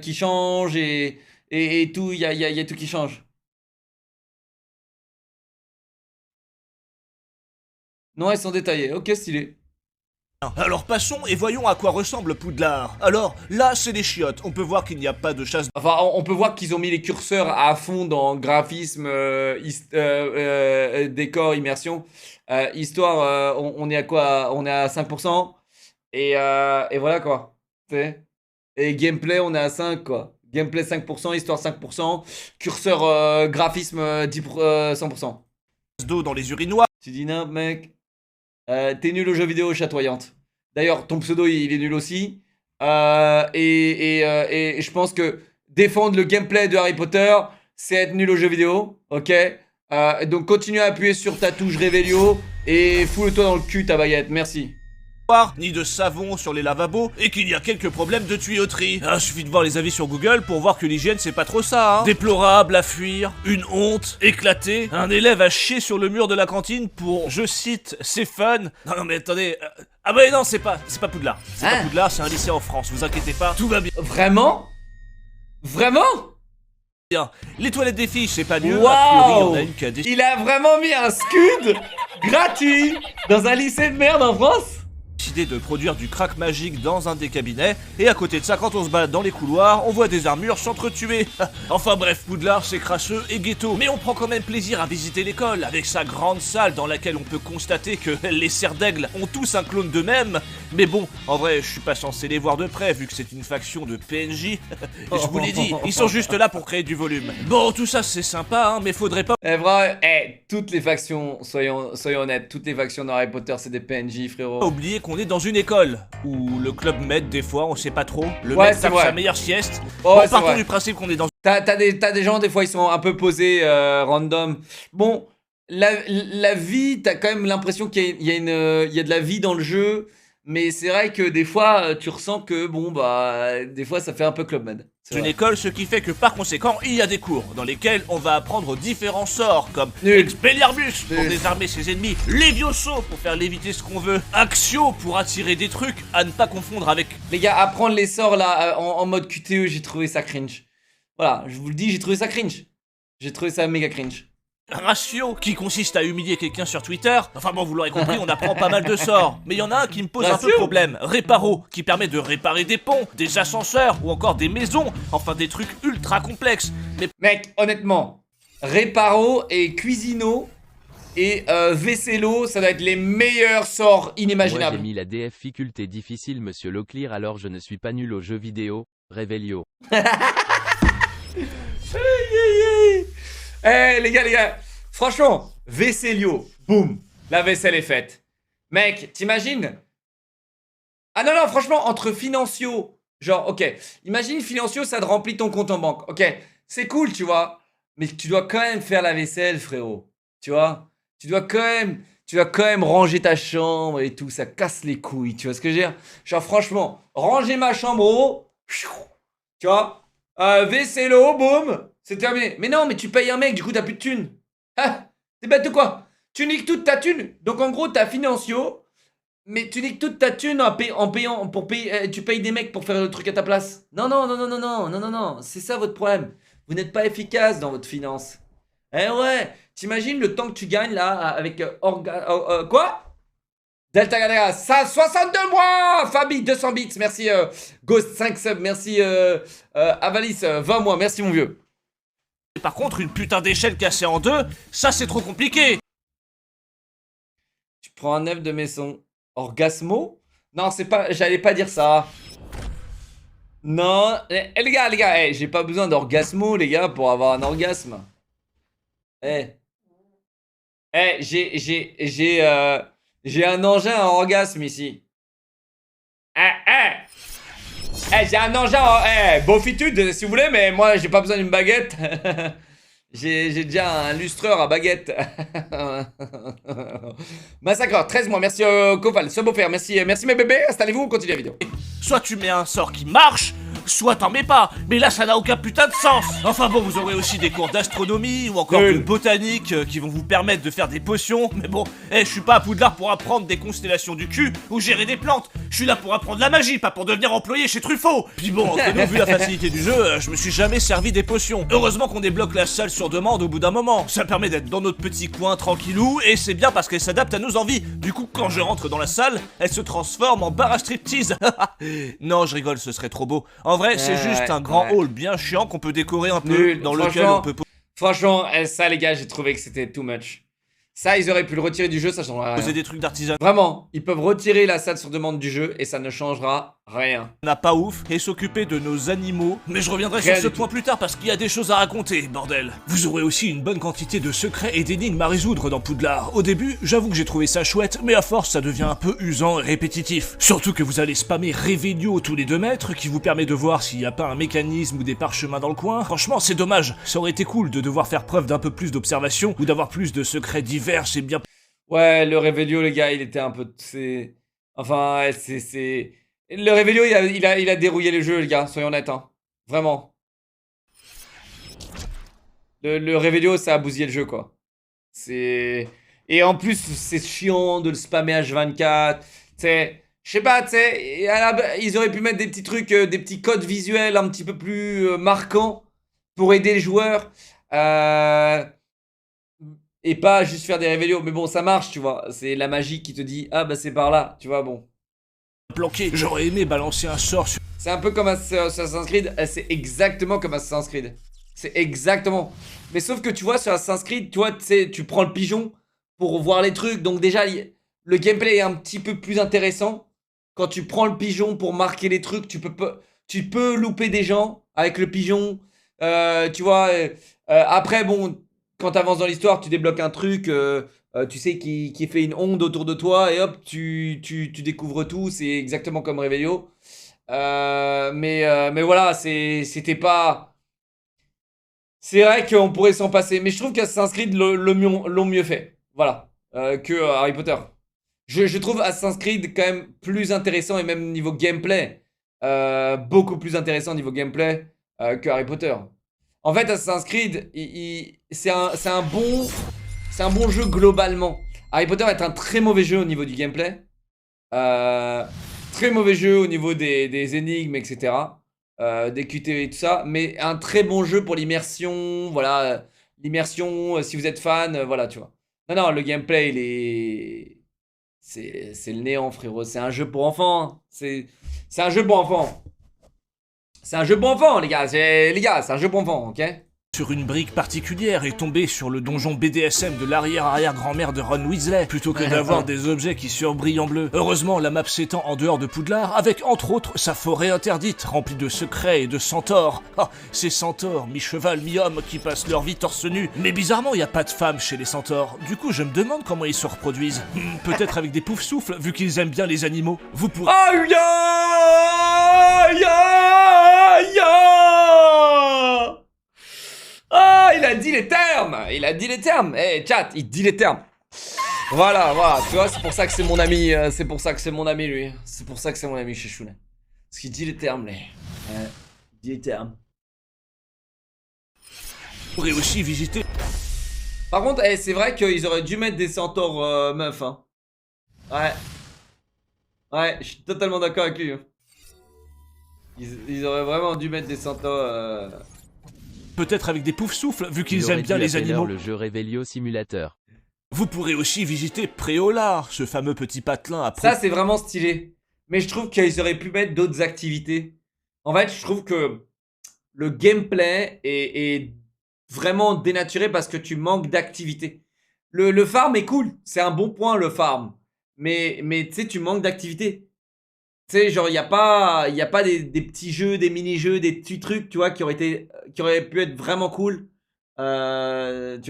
qui changent et tout, il y a tout qui change? Non, elles sont détaillées. Ok, stylé. Alors passons et voyons à quoi ressemble Poudlard. Alors, là c'est des chiottes, on peut voir qu'il n'y a pas de chasse... Enfin, on peut voir qu'ils ont mis les curseurs à fond dans graphisme, décor, immersion. Histoire, on est à quoi? On est à 5%. Et voilà quoi. T'sais. Et gameplay, on est à 5 quoi. Gameplay 5%, histoire 5%. Curseur, graphisme 100%. ...d'eau dans les urinoirs. Tu dis non mec. T'es nul aux jeux vidéo chatoyante. D'ailleurs, ton pseudo il est nul aussi. Et je pense que défendre le gameplay de Harry Potter, c'est être nul aux jeux vidéo. Ok. Donc continue à appuyer sur ta touche Revelio et foule-toi dans le cul ta baguette. Merci. Ni de savon sur les lavabos et qu'il y a quelques problèmes de tuyauterie. Suffit de voir les avis sur Google pour voir que l'hygiène c'est pas trop ça, hein. Déplorable à fuir, une honte, éclaté, un élève a chié sur le mur de la cantine pour, je cite, c'est fun. Non mais attendez, ah bah non c'est pas Poudlard. C'est pas Poudlard, c'est un lycée en France, vous inquiétez pas, tout va bien. Vraiment? Bien. Les toilettes des filles c'est pas mieux, wow. A priori on a une qui a décidé... Il a vraiment mis un scud gratuit dans un lycée de merde en France? De produire du crack magique dans un des cabinets, et à côté de ça, quand on se balade dans les couloirs, on voit des armures s'entretuer. Enfin bref, Poudlard c'est crasseux et ghetto, mais on prend quand même plaisir à visiter l'école, avec sa grande salle dans laquelle on peut constater que les Serre d'Aigle ont tous un clone d'eux-mêmes. Mais bon, en vrai, je suis pas censé les voir de près, vu que c'est une faction de PNJ. Et je vous l'ai dit, ils sont juste là pour créer du volume. Bon, tout ça c'est sympa, hein, mais faudrait pas... toutes les factions, soyons honnêtes, toutes les factions dans Harry Potter c'est des PNJ, frérot. Oublier qu'on est dans une école, où le club med des fois, on sait pas trop, le mec tape sa meilleure sieste. Partons du principe qu'on est dans... T'as des gens, des fois ils sont un peu posés, random. Bon, la vie, t'as quand même l'impression qu'il y a de la vie dans le jeu. Mais c'est vrai que des fois, tu ressens que, bon, bah, des fois, ça fait un peu Club Med. C'est une école, ce qui fait que, par conséquent, il y a des cours dans lesquels on va apprendre différents sorts, comme Expelliarmus pour désarmer ses ennemis, Levioso pour faire léviter ce qu'on veut, Axio pour attirer des trucs, à ne pas confondre avec... Les gars, apprendre les sorts, là, en mode QTE, j'ai trouvé ça cringe. Voilà, je vous le dis, j'ai trouvé ça cringe. J'ai trouvé ça méga cringe. Ratio, qui consiste à humilier quelqu'un sur Twitter. Enfin bon, vous l'aurez compris, on apprend pas mal de sorts. Mais il y en a un qui me pose un peu problème. Réparo, qui permet de réparer des ponts, des ascenseurs ou encore des maisons. Enfin des trucs ultra complexes. Mais mec, honnêtement, Réparo et Cuisino et Vessello, ça doit être les meilleurs sorts inimaginables. Moi j'ai mis la difficulté difficile, monsieur Leclerc, alors je ne suis pas nul aux jeux vidéo. Revelio. Les gars, franchement, Vesselio, boum, la vaisselle est faite. Mec, t'imagines? Ah non, franchement, entre Financio, genre, ok, imagine Financio, ça te remplit ton compte en banque, ok, c'est cool, tu vois, mais tu dois quand même faire la vaisselle, frérot, tu vois, tu dois quand même ranger ta chambre et tout, ça casse les couilles, tu vois ce que je veux dire? Genre, franchement, ranger ma chambre haut, tu vois, Vessello, boum. C'est terminé. Mais non, mais tu payes un mec, du coup t'as plus de thunes. Ah, t'es bête de quoi? Tu niques toute ta thune. Donc en gros t'as Financio, mais tu niques toute ta thune en payant pour payer. Tu payes des mecs pour faire le truc à ta place. Non. C'est ça votre problème. Vous n'êtes pas efficace dans votre finance. Eh ouais. T'imagines le temps que tu gagnes là avec quoi? Delta Galera, ça, 62 mois. Fabi, 200 bits, merci. Ghost, 5 subs, merci. Avalis, 20 mois, merci mon vieux. Par contre, une putain d'échelle cassée en deux, ça c'est trop compliqué. Tu prends un œuf de maison. Orgasmo? Non, c'est pas. J'allais pas dire ça. Non. Les gars, j'ai pas besoin d'orgasmo, les gars, pour avoir un orgasme. J'ai un engin à orgasme ici. J'ai un engin à... beaufitude, si vous voulez, mais moi, j'ai pas besoin d'une baguette. J'ai déjà un lustreur à baguette. Massacre, 13 mois, merci Kofal, ce beau-père, merci mes bébés, installez-vous, on continue la vidéo. Soit tu mets un sort qui marche, soit t'en mets pas, mais là ça n'a aucun putain de sens. Enfin bon, vous aurez aussi des cours d'astronomie ou encore de botanique qui vont vous permettre de faire des potions. Mais bon, je suis pas à Poudlard pour apprendre des constellations du cul ou gérer des plantes. Je suis là pour apprendre la magie, pas pour devenir employé chez Truffaut. Puis bon, entre nous, vu la facilité du jeu, je me suis jamais servi des potions. Heureusement qu'on débloque la salle sur demande au bout d'un moment. Ça permet d'être dans notre petit coin tranquillou et c'est bien parce qu'elle s'adapte à nos envies. Du coup, quand je rentre dans la salle, elle se transforme en bar à striptease. Non, je rigole, ce serait trop beau. En vrai, c'est juste un grand hall bien chiant qu'on peut décorer un peu, dans lequel on peut... Franchement, ça les gars, j'ai trouvé que c'était too much. Ça, ils auraient pu le retirer du jeu, ça changera rien. Poser des trucs d'artisanat. Vraiment, ils peuvent retirer la salle sur demande du jeu et ça ne changera rien. N'a pas ouf et s'occuper de nos animaux. Mais je reviendrai sur ce point plus tard parce qu'il y a des choses à raconter, bordel. Vous aurez aussi une bonne quantité de secrets et d'énigmes à résoudre dans Poudlard. Au début, j'avoue que j'ai trouvé ça chouette, mais à force, ça devient un peu usant et répétitif. Surtout que vous allez spammer Revelio tous les 2 mètres qui vous permet de voir s'il n'y a pas un mécanisme ou des parchemins dans le coin. Franchement, c'est dommage. Ça aurait été cool de devoir faire preuve d'un peu plus d'observation ou d'avoir plus de secrets divers et bien... Ouais, le Revelio, les gars, il était un peu... Enfin, le Revelio, il a dérouillé le jeu, les gars, soyons honnêtes, hein. Vraiment. Le Revelio, ça a bousillé le jeu, quoi. Et en plus, c'est chiant de le spammer H24. Je sais pas, tu sais, ils auraient pu mettre des petits trucs, des petits codes visuels un petit peu plus marquants pour aider les joueurs. Et pas juste faire des révélios. Mais bon, ça marche, tu vois. C'est la magie qui te dit, ah bah c'est par là, tu vois, bon. Planqué, j'aurais aimé balancer un sort sur... C'est un peu comme Assassin's Creed. C'est exactement comme Assassin's Creed. C'est exactement. Mais sauf que tu vois, sur Assassin's Creed, tu vois, tu prends le pigeon pour voir les trucs. Donc déjà, le gameplay est un petit peu plus intéressant. Quand tu prends le pigeon pour marquer les trucs, tu peux louper des gens avec le pigeon. Tu vois, après, bon... Quand tu avances dans l'histoire, tu débloques un truc, tu sais, qui fait une onde autour de toi, et hop, tu découvres tout, c'est exactement comme Revelio. Mais voilà, c'était pas... C'est vrai qu'on pourrait s'en passer, mais je trouve qu'Assassin's Creed l'ont mieux fait, voilà, que Harry Potter. Je trouve Assassin's Creed quand même plus intéressant, et même niveau gameplay, beaucoup plus intéressant niveau gameplay que Harry Potter. En fait, Assassin's Creed, c'est un bon jeu globalement. Harry Potter est un très mauvais jeu au niveau du gameplay. Très mauvais jeu au niveau des énigmes, etc. Des QTE et tout ça. Mais un très bon jeu pour l'immersion. Voilà, l'immersion, si vous êtes fan, voilà, tu vois. Non, le gameplay, c'est le néant, frérot. C'est un jeu pour enfants. Hein. C'est un jeu pour enfants. C'est un jeu pour enfants, les gars. C'est un jeu pour enfants, ok? Sur une brique particulière et tomber sur le donjon BDSM de l'arrière-arrière-grand-mère de Ron Weasley, plutôt que d'avoir des objets qui surbrillent en bleu. Heureusement, la map s'étend en dehors de Poudlard, avec entre autres sa forêt interdite, remplie de secrets et de centaures. Ah, ces centaures, mi-cheval, mi-homme, qui passent leur vie torse nu. Mais bizarrement, il n'y a pas de femmes chez les centaures. Du coup, je me demande comment ils se reproduisent. Peut-être avec des poufs-souffles, vu qu'ils aiment bien les animaux. Vous pourrez... Ah, il a dit les termes. Il a dit les termes. Chat, il dit les termes. Voilà, tu vois, c'est pour ça que c'est mon ami. C'est pour ça que c'est mon ami, lui. C'est pour ça que c'est mon ami chez Chounet. Parce qu'il dit les termes, lui. Il dit les termes. Vous pourrez aussi visiter... Par contre, c'est vrai qu'ils auraient dû mettre des centaures meufs, hein. Ouais, je suis totalement d'accord avec lui. Hein. Ils auraient vraiment dû mettre des centaures... Peut-être avec des poufs-souffles, vu qu'ils aiment bien les animaux. Le jeu Revelio Simulateur. Vous pourrez aussi visiter Préolard, ce fameux petit patelin à... Ça, c'est vraiment stylé. Mais je trouve qu'ils auraient pu mettre d'autres activités. En fait, je trouve que le gameplay est vraiment dénaturé parce que tu manques d'activité. Le farm est cool. C'est un bon point, le farm. Mais tu sais, tu manques d'activité. Tu sais, genre, il n'y a pas des petits jeux, des mini-jeux, des petits trucs, tu vois, qui auraient pu être vraiment cool. Tu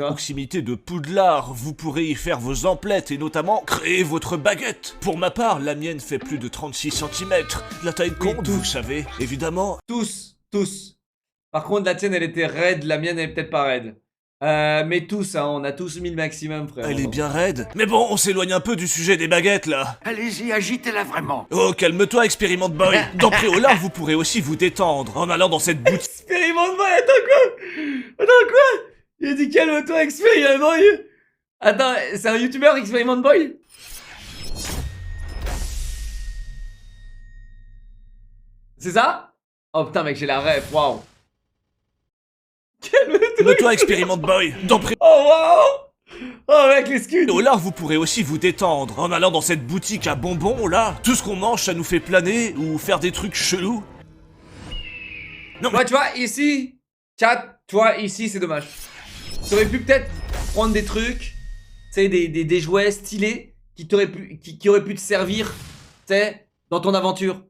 vois. Proximité de Poudlard, vous pourrez y faire vos emplettes et notamment créer votre baguette. Pour ma part, la mienne fait plus de 36 cm. La taille compte, vous savez, évidemment. Tous. Par contre, la tienne, elle était raide, la mienne, elle est peut-être pas raide. Mais tous, hein, on a tous mis le maximum, frère. Elle est bien raide. Mais bon, on s'éloigne un peu du sujet des baguettes, là. Allez-y, agitez-la vraiment. Oh, calme-toi, Expérimente Boy. Dans Préolard, vous pourrez aussi vous détendre en allant dans cette boutique. Expérimente Boy, attends quoi? Il a dit calme-toi, Expérimente Boy. Attends, c'est un youtubeur, Expérimente Boy? C'est ça? Oh putain, mec, j'ai la ref, waouh. Calme-toi, Expérimente Boy. Dans Oh waouh. Oh mec, les scuds. Préolard, vous pourrez aussi vous détendre en allant dans cette boutique à bonbons, là. Tout ce qu'on mange, ça nous fait planer ou faire des trucs chelous. Non mais... Ouais, tu vois, ici, chat, tu vois, ici, c'est dommage. Tu aurais pu peut-être prendre des trucs, tu sais, des jouets stylés qui auraient pu te servir, tu sais, dans ton aventure.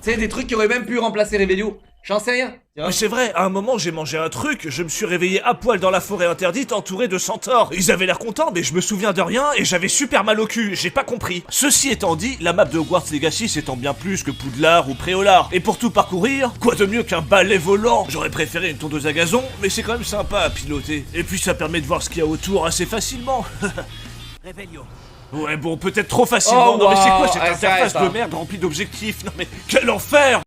Tu sais, des trucs qui auraient même pu remplacer Revelio. J'en sais rien. Mais c'est vrai, à un moment j'ai mangé un truc, je me suis réveillé à poil dans la forêt interdite entouré de centaures. Ils avaient l'air contents, mais je me souviens de rien et j'avais super mal au cul, j'ai pas compris. Ceci étant dit, la map de Hogwarts Legacy s'étend bien plus que Poudlard ou Préolard. Et pour tout parcourir, quoi de mieux qu'un balai volant? J'aurais préféré une tondeuse à gazon, mais c'est quand même sympa à piloter. Et puis ça permet de voir ce qu'il y a autour assez facilement. Réveillon. Ouais bon, peut-être trop facilement, Oh, non mais c'est quoi wow. cette Ah, interface ça. de merde remplie d'objectifs? Non mais quel enfer!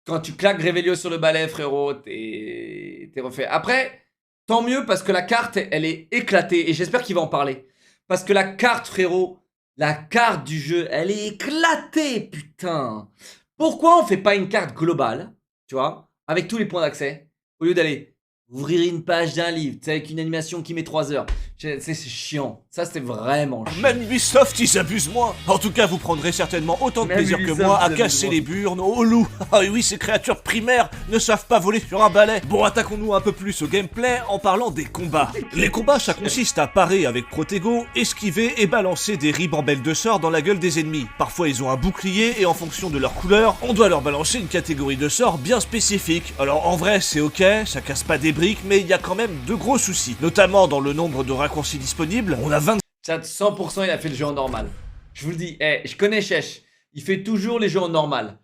Quand tu claques Revelio sur le balai, frérot, t'es refait. Après, tant mieux parce que la carte, elle est éclatée. Et j'espère qu'il va en parler. Parce que la carte, frérot, la carte du jeu, elle est éclatée, putain. Pourquoi on fait pas une carte globale, tu vois, avec tous les points d'accès, au lieu d'aller ouvrir une page d'un livre, tu sais, avec une animation qui met 3 heures. C'est chiant. Ça, c'était vraiment chiant. Même Ubisoft, ils abusent moins. En tout cas, vous prendrez certainement autant de Même plaisir que Ubisoft, moi à ils casser abusent les burnes aux loups. Ah oui, ces créatures primaires ne savent pas voler sur un balai. Bon, attaquons-nous un peu plus au gameplay en parlant des combats. Les combats, ça consiste à parer avec Protego, esquiver et balancer des ribambelles de sorts dans la gueule des ennemis. Parfois, ils ont un bouclier et en fonction de leur couleur, on doit leur balancer une catégorie de sorts bien spécifique. Alors en vrai, c'est ok, ça casse pas des briques, mais il y a quand même de gros soucis. Notamment dans le nombre de raccourcis disponibles. On a 20... Chat, 100% il a fait le jeu en normal. Je vous le dis, je connais Chèche. Il fait toujours les jeux en normal.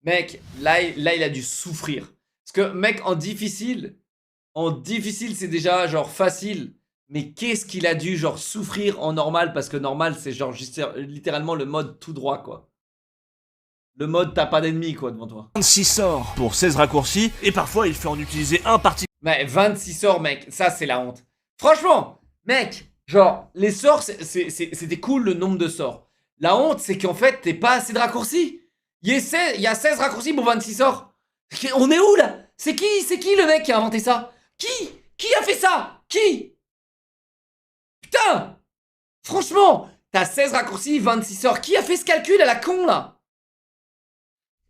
Mec, là il a dû souffrir. Parce que mec, en difficile c'est déjà genre facile. Mais qu'est-ce qu'il a dû genre souffrir en normal? Parce que normal c'est genre juste, littéralement le mode tout droit quoi. Le mode t'as pas d'ennemis quoi devant toi. 26 sorts pour 16 raccourcis et parfois il fait en utiliser un particulier. Mais 26 sorts mec, ça c'est la honte. Franchement, mec, genre les sorts c'était cool le nombre de sorts. La honte c'est qu'en fait t'es pas assez de raccourcis. Il y a 16 raccourcis pour 26 sorts. On est où là? C'est qui le mec qui a inventé ça? Qui a fait ça? Qui? Putain! Franchement, t'as 16 raccourcis, 26 sorts. Qui a fait ce calcul à la con là?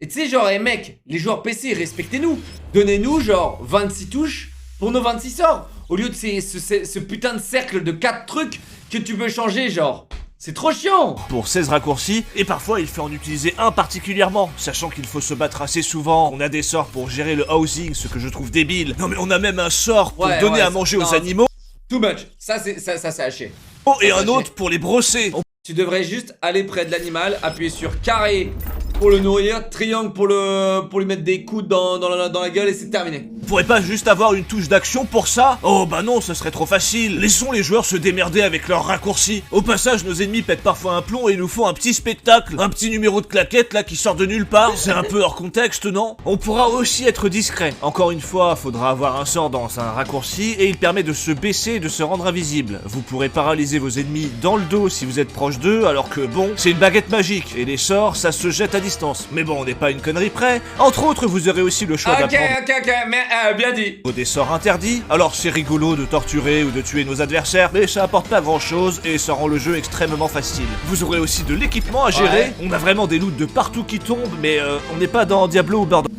Et tu sais genre, mec, les joueurs PC, respectez-nous. Donnez-nous genre 26 touches pour nos 26 sorts. Au lieu de ce putain de cercle de 4 trucs que tu peux changer genre. C'est trop chiant. Pour 16 raccourcis, et parfois il fait en utiliser un particulièrement, sachant qu'il faut se battre assez souvent. On a des sorts pour gérer le housing, ce que je trouve débile. Non mais on a même un sort pour donner à manger aux animaux. Too much. Ça c'est haché. Oh, et un autre pour les brosser. Tu devrais juste aller près de l'animal, appuyer sur carré pour le nourrir, triangle pour lui mettre des coups dans la gueule et c'est terminé. On pourrait pas juste avoir une touche d'action pour ça? Oh bah non, ce serait trop facile. Laissons les joueurs se démerder avec leurs raccourcis. Au passage, nos ennemis pètent parfois un plomb et nous font un petit spectacle. Un petit numéro de claquette là qui sort de nulle part. C'est un peu hors contexte, non? On pourra aussi être discret. Encore une fois, faudra avoir un sort dans un raccourci et il permet de se baisser et de se rendre invisible. Vous pourrez paralyser vos ennemis dans le dos si vous êtes proche d'eux, alors que bon, c'est une baguette magique et les sorts, ça se jette à distance. Mais bon, on n'est pas une connerie près. Entre autres, vous aurez aussi le choix d'apprendre... Ok, mais bien dit. Des sorts interdits. Alors c'est rigolo de torturer ou de tuer nos adversaires, mais ça apporte pas grand chose et ça rend le jeu extrêmement facile. Vous aurez aussi de l'équipement à gérer. On a vraiment des loots de partout qui tombent, mais on n'est pas dans Diablo ou Borderlands.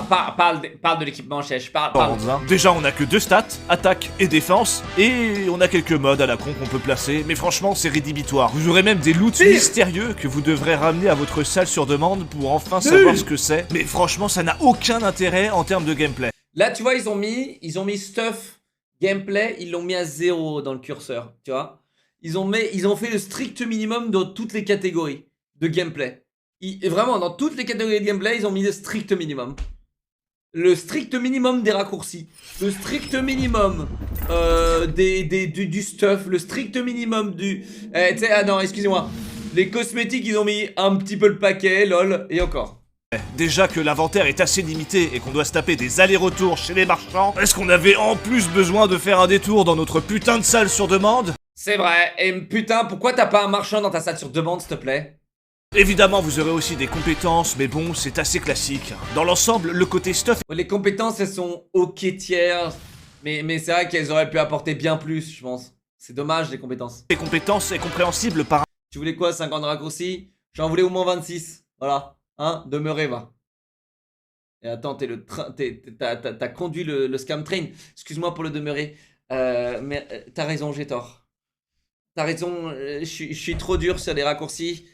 Parle de l'équipement, chèche. Parle. Déjà, on a que 2 stats, attaque et défense, et on a quelques modes à la con qu'on peut placer, mais franchement, c'est rédhibitoire. Vous aurez même des loots mystérieux que vous devrez ramener à votre salle sur demande pour enfin savoir ce que c'est, mais franchement, ça n'a aucun intérêt en termes de gameplay. Là, tu vois, ils ont mis stuff, gameplay, ils l'ont mis à 0 dans le curseur, tu vois. Ils ont fait le strict minimum dans toutes les catégories de gameplay. Vraiment, dans toutes les catégories de gameplay, ils ont mis le strict minimum. Le strict minimum des raccourcis, le strict minimum du stuff, le strict minimum du... ah non, excusez-moi. Les cosmétiques, ils ont mis un petit peu le paquet, lol, et encore. Déjà que l'inventaire est assez limité et qu'on doit se taper des allers-retours chez les marchands, est-ce qu'on avait en plus besoin de faire un détour dans notre putain de salle sur demande? C'est vrai, et putain, pourquoi t'as pas un marchand dans ta salle sur demande, s'il te plaît? Évidemment, vous aurez aussi des compétences, mais bon, c'est assez classique. Dans l'ensemble, le côté stuff... Les compétences, elles sont ok tiers, mais c'est vrai qu'elles auraient pu apporter bien plus, je pense. C'est dommage, les compétences. Les compétences est compréhensible par... Tu voulais quoi, 50 raccourcis? J'en voulais au moins 26, voilà. Hein, demeurer, va. Et attends, t'as conduit le scam train. Excuse-moi pour le demeurer. Mais t'as raison, j'ai tort. T'as raison, je suis trop dur sur les raccourcis.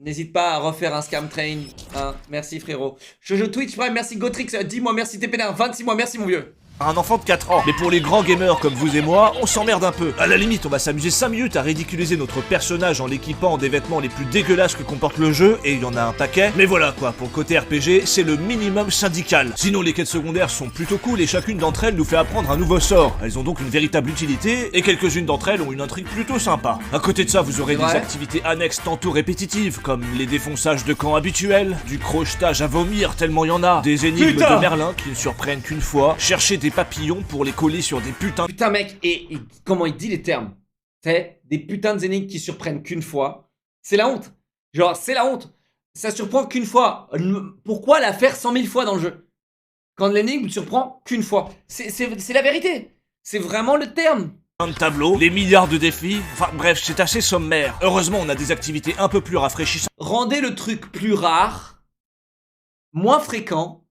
N'hésite pas à refaire un scam train. Hein. Merci frérot. Je joue Twitch Prime, merci Gotrix, 10 mois, merci TPNR, 26 mois, merci mon vieux. Un enfant de 4 ans. Mais pour les grands gamers comme vous et moi, on s'emmerde un peu. À la limite, on va s'amuser 5 minutes à ridiculiser notre personnage en l'équipant des vêtements les plus dégueulasses que comporte le jeu, et il y en a un paquet. Mais voilà quoi, pour le côté RPG, c'est le minimum syndical. Sinon, les quêtes secondaires sont plutôt cool et chacune d'entre elles nous fait apprendre un nouveau sort. Elles ont donc une véritable utilité, et quelques-unes d'entre elles ont une intrigue plutôt sympa. À côté de ça, vous aurez des activités annexes tantôt répétitives, comme les défonçages de camps habituels, du crochetage à vomir tellement il y en a, des énigmes de Merlin qui ne surprennent qu'une fois, chercher des papillons pour les coller sur des putains... Putain mec, et comment il dit les termes? C'est des putains d'énigmes qui surprennent qu'une fois. C'est la honte. Genre, c'est la honte. Ça surprend qu'une fois. Pourquoi la faire 100 000 fois dans le jeu? Quand l'énigme ne surprend qu'une fois. C'est la vérité. C'est vraiment le terme. De tableaux, les milliards de défis, enfin bref, c'est assez sommaire. Heureusement, on a des activités un peu plus rafraîchissantes. Rendez le truc plus rare, moins fréquent,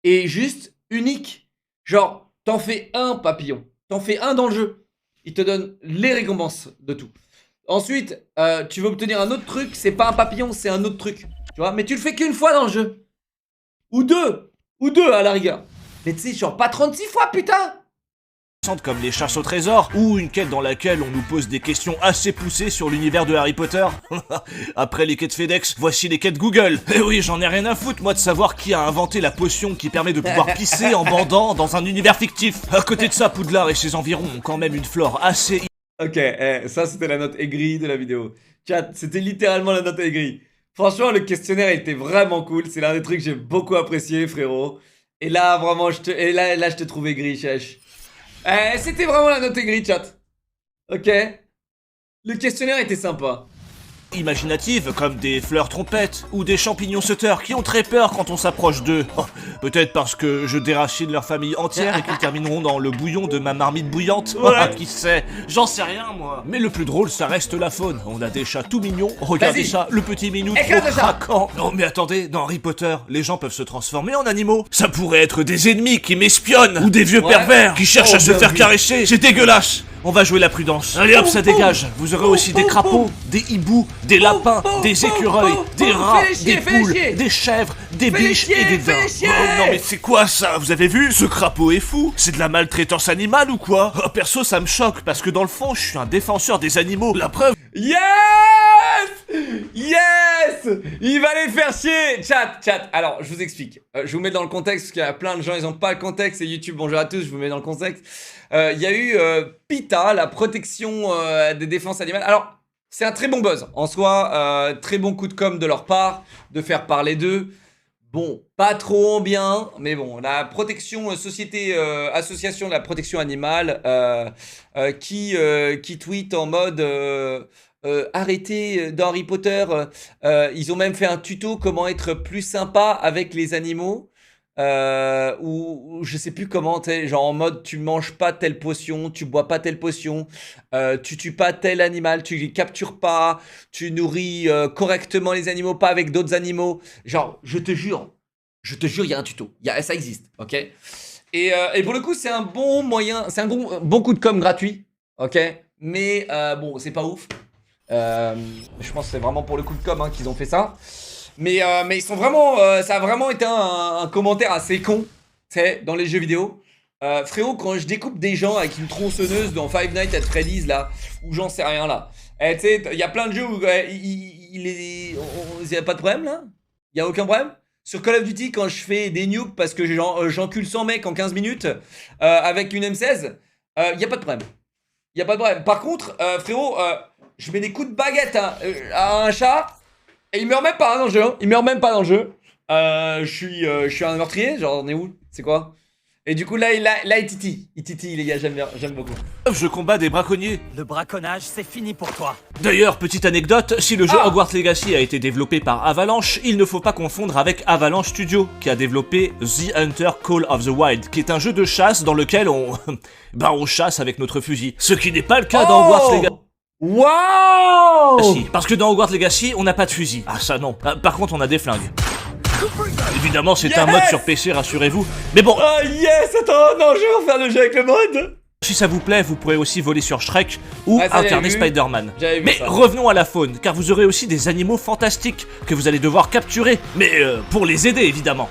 et juste unique. Genre... T'en fais un papillon, t'en fais un dans le jeu, il te donne les récompenses de tout. Ensuite, tu veux obtenir un autre truc, c'est pas un papillon, c'est un autre truc, tu vois, mais tu le fais qu'une fois dans le jeu. Ou deux à la rigueur. Mais tu sais, genre pas 36 fois, putain. Comme les chasses au trésor, ou une quête dans laquelle on nous pose des questions assez poussées sur l'univers de Harry Potter. Après les quêtes FedEx, voici les quêtes Google. Eh oui, j'en ai rien à foutre moi de savoir qui a inventé la potion qui permet de pouvoir pisser en bandant dans un univers fictif. À côté de ça, Poudlard et ses environs ont quand même une flore assez... Ok, ça c'était la note aigrie de la vidéo. Chat, c'était littéralement la note aigrie. Franchement, le questionnaire était vraiment cool, c'est l'un des trucs que j'ai beaucoup apprécié, frérot. Et là, vraiment, je te trouve aigri, chèche. C'était vraiment la note aigrie, chat. Ok. Le questionnaire était sympa. Imaginatives comme des fleurs trompettes ou des champignons sauteurs qui ont très peur quand on s'approche d'eux. Oh, peut-être parce que je déracine leur famille entière et qu'ils termineront dans le bouillon de ma marmite bouillante. Ouais. Qui sait? J'en sais rien moi. Mais le plus drôle, ça reste la faune. On a des chats tout mignons. Regardez ça, le petit minou trop craquant. Non mais attendez, dans Harry Potter, les gens peuvent se transformer en animaux. Ça pourrait être des ennemis qui m'espionnent ou des vieux pervers qui cherchent à se faire caresser. C'est dégueulasse. On va jouer la prudence. Allez hop, ça dégage. Vous aurez aussi des crapauds, des hiboux, des lapins, des écureuils, des rats, des poules, des chèvres, des biches et des daims. Oh, non mais c'est quoi ça? Vous avez vu? Ce crapaud est fou. C'est de la maltraitance animale ou quoi? Oh, perso, ça me choque parce que dans le fond, je suis un défenseur des animaux. La preuve... Yes! Yes! Il va les faire chier! Chat. Alors, je vous explique. Je vous mets dans le contexte parce qu'il y a plein de gens, ils ont pas le contexte. Et YouTube, bonjour à tous, je vous mets dans le contexte. Il y a eu PETA, la protection des défenses animales. Alors, c'est un très bon buzz en soi, très bon coup de com' de leur part, de faire parler d'eux. Bon, pas trop bien, mais bon, la protection association de la protection animale qui tweet en mode arrêtez dans Harry Potter. Ils ont même fait un tuto comment être plus sympa avec les animaux. Ou je sais plus comment, t'es genre en mode tu manges pas telle potion, tu bois pas telle potion, tu tues pas tel animal, tu les captures pas, tu nourris correctement les animaux, pas avec d'autres animaux. Genre, je te jure, il y a un tuto, ça existe, ok? Et pour le coup, c'est un bon moyen, c'est un bon coup de com gratuit, ok? Mais bon, c'est pas ouf. Je pense que c'est vraiment pour le coup de com qu'ils ont fait ça. Mais ils sont vraiment, ça a vraiment été un commentaire assez con, tu sais, dans les jeux vidéo. Frérot, quand je découpe des gens avec une tronçonneuse dans Five Nights at Freddy's là, ou j'en sais rien là, tu sais, il y a plein de jeux où il y a pas de problème là, il y a aucun problème. Sur Call of Duty, quand je fais des nukes parce que j'encule 100 mecs en 15 minutes avec une M16, il y a pas de problème. Il y a pas de problème. Par contre, frérot, je mets des coups de baguette à un chat. Et il meurt même pas dans le jeu, hein. Il meurt même pas dans le jeu. Je suis un meurtrier, genre on est où? C'est quoi? Et du coup là il titille les gars, j'aime beaucoup. Je combats des braconniers. Le braconnage, c'est fini pour toi. D'ailleurs, petite anecdote, si le jeu Hogwarts Legacy a été développé par Avalanche, il ne faut pas confondre avec Avalanche Studio, qui a développé The Hunter Call of the Wild, qui est un jeu de chasse dans lequel on chasse avec notre fusil. Ce qui n'est pas le cas dans Hogwarts Legacy. Waouh! Parce que dans Hogwarts Legacy, on n'a pas de fusil. Ah ça non. Par contre, on a des flingues. Évidemment, c'est un mode sur PC, rassurez-vous. Mais bon... Oh yes! Attends, non, je vais refaire le jeu avec le mode. Si ça vous plaît, vous pourrez aussi voler sur Shrek ou incarner Spider-Man. Mais ça. Revenons à la faune, car vous aurez aussi des animaux fantastiques que vous allez devoir capturer. Mais pour les aider, évidemment.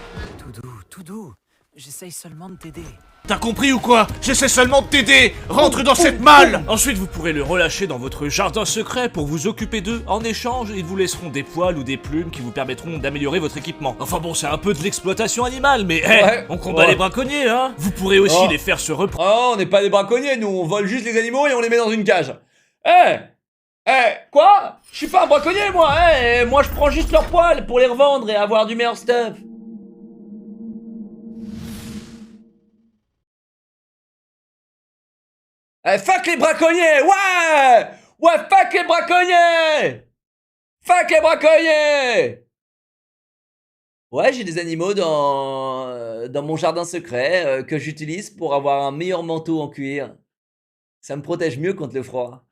Tout doux. J'essaye seulement de t'aider. T'as compris ou quoi? J'essaie seulement de t'aider. Rentre dans cette malle. Ensuite, vous pourrez le relâcher dans votre jardin secret pour vous occuper d'eux. En échange, ils vous laisseront des poils ou des plumes qui vous permettront d'améliorer votre équipement. Enfin bon, c'est un peu de l'exploitation animale, mais on combat les braconniers, hein. Vous pourrez aussi les faire se reprendre. Oh, on n'est pas des braconniers, nous, on vole juste les animaux et on les met dans une cage. Quoi? Je suis pas un braconnier, moi. Moi, je prends juste leurs poils pour les revendre et avoir du meilleur stuff. Fuck les braconniers! Ouais, fuck les braconniers! Fuck les braconniers! Ouais, j'ai des animaux dans mon jardin secret que j'utilise pour avoir un meilleur manteau en cuir. Ça me protège mieux contre le froid.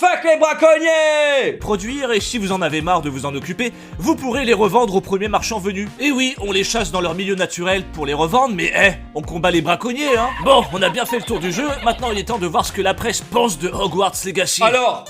Fuck les braconniers! Produire, et si vous en avez marre de vous en occuper, vous pourrez les revendre au premier marchand venu. Et oui, on les chasse dans leur milieu naturel pour les revendre, mais on combat les braconniers, hein. Bon, on a bien fait le tour du jeu, maintenant il est temps de voir ce que la presse pense de Hogwarts Legacy. Alors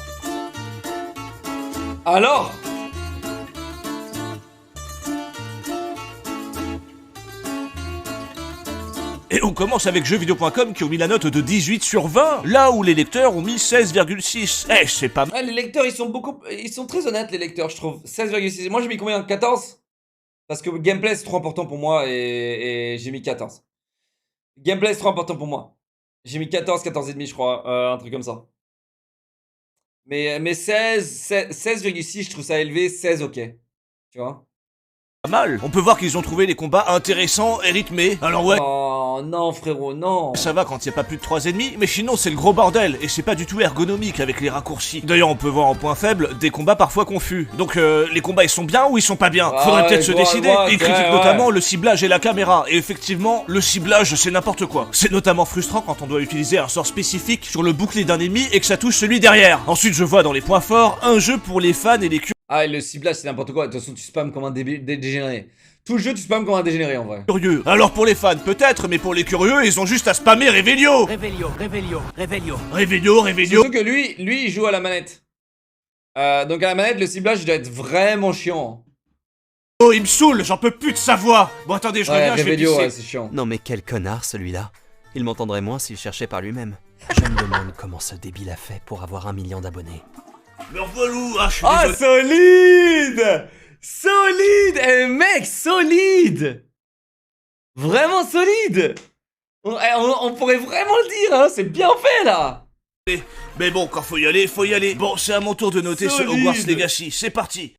Et on commence avec jeuxvideo.com qui ont mis la note de 18 sur 20, là où les lecteurs ont mis 16,6. C'est pas mal. Les lecteurs, ils sont très honnêtes, les lecteurs, je trouve. 16,6. Moi, j'ai mis combien? 14? Parce que gameplay, c'est trop important pour moi et j'ai mis 14. Gameplay, c'est trop important pour moi. J'ai mis 14, 14,5, je crois. Un truc comme ça. Mais 16,6, je trouve ça élevé. 16, ok. Tu vois? Pas mal. On peut voir qu'ils ont trouvé les combats intéressants et rythmés. Alors ouais. Oh non frérot, non. Ça va quand il n'y a pas plus de 3 ennemis, mais sinon c'est le gros bordel et c'est pas du tout ergonomique avec les raccourcis. D'ailleurs on peut voir en point faible des combats parfois confus. Donc les combats ils sont bien ou ils sont pas bien? Faudrait peut-être se décider. Ils critiquent notamment le ciblage et la caméra. Et effectivement, le ciblage c'est n'importe quoi. C'est notamment frustrant quand on doit utiliser un sort spécifique sur le bouclier d'un ennemi et que ça touche celui derrière. Ensuite je vois dans les points forts un jeu pour les fans et les curieux. Ah, et le ciblage, c'est n'importe quoi. De toute façon, tu spams comme un dégénéré. Tout le jeu, tu spams comme un dégénéré en vrai. Curieux. Alors pour les fans, peut-être, mais pour les curieux, ils ont juste à spammer Revelio. Surtout que lui, il joue à la manette. Donc à la manette, le ciblage, il doit être vraiment chiant. Oh, il me saoule, j'en peux plus de sa voix. Bon, attendez, je reviens, je vais pisser. Ouais, c'est chiant. Non mais quel connard celui-là. Il m'entendrait moins s'il cherchait par lui-même. Je me demande comment ce débile a fait pour avoir 1 million d'abonnés. Mais relou, je suis désolé. Solide mec, solide. Vraiment solide. On pourrait vraiment le dire, hein, c'est bien fait là. Mais bon, quand faut y aller, faut y aller. Bon, c'est à mon tour de noter ce Hogwarts Legacy, c'est parti.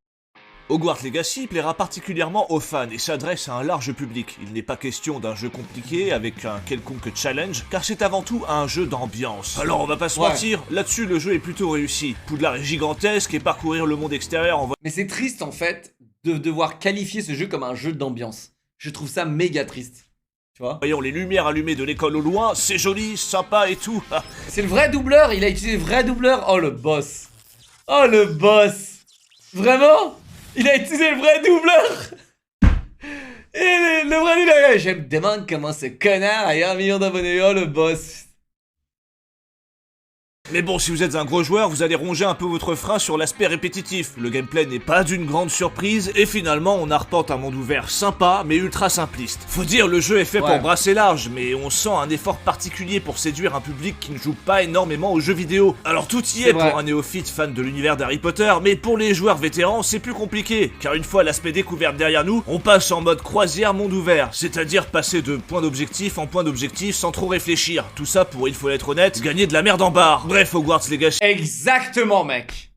Hogwarts Legacy plaira particulièrement aux fans et s'adresse à un large public. Il n'est pas question d'un jeu compliqué avec un quelconque challenge, car c'est avant tout un jeu d'ambiance. Alors on va pas se mentir, là-dessus le jeu est plutôt réussi. Poudlard est gigantesque et parcourir le monde extérieur en... Mais c'est triste en fait de devoir qualifier ce jeu comme un jeu d'ambiance. Je trouve ça méga triste. Tu vois? Voyons les lumières allumées de l'école au loin, c'est joli, sympa et tout. C'est le vrai doubleur, il a utilisé le vrai doubleur. Oh le boss. Oh le boss. Vraiment? Il a utilisé le vrai doubleur. Et le vrai doubleur. Je me demande comment ce connard a eu 1 million d'abonnés. Oh le boss. Mais bon, si vous êtes un gros joueur, vous allez ronger un peu votre frein sur l'aspect répétitif. Le gameplay n'est pas d'une grande surprise, et finalement, on arpente un monde ouvert sympa, mais ultra simpliste. Faut dire, le jeu est fait pour brasser large, mais on sent un effort particulier pour séduire un public qui ne joue pas énormément aux jeux vidéo. Alors tout y est pour un néophyte fan de l'univers d'Harry Potter, mais pour les joueurs vétérans, c'est plus compliqué, car une fois l'aspect découverte derrière nous, on passe en mode croisière monde ouvert, c'est-à-dire passer de point d'objectif en point d'objectif sans trop réfléchir. Tout ça pour, il faut être honnête, gagner de la merde en barre. Bref, Hogwarts Legacy. Exactement, mec.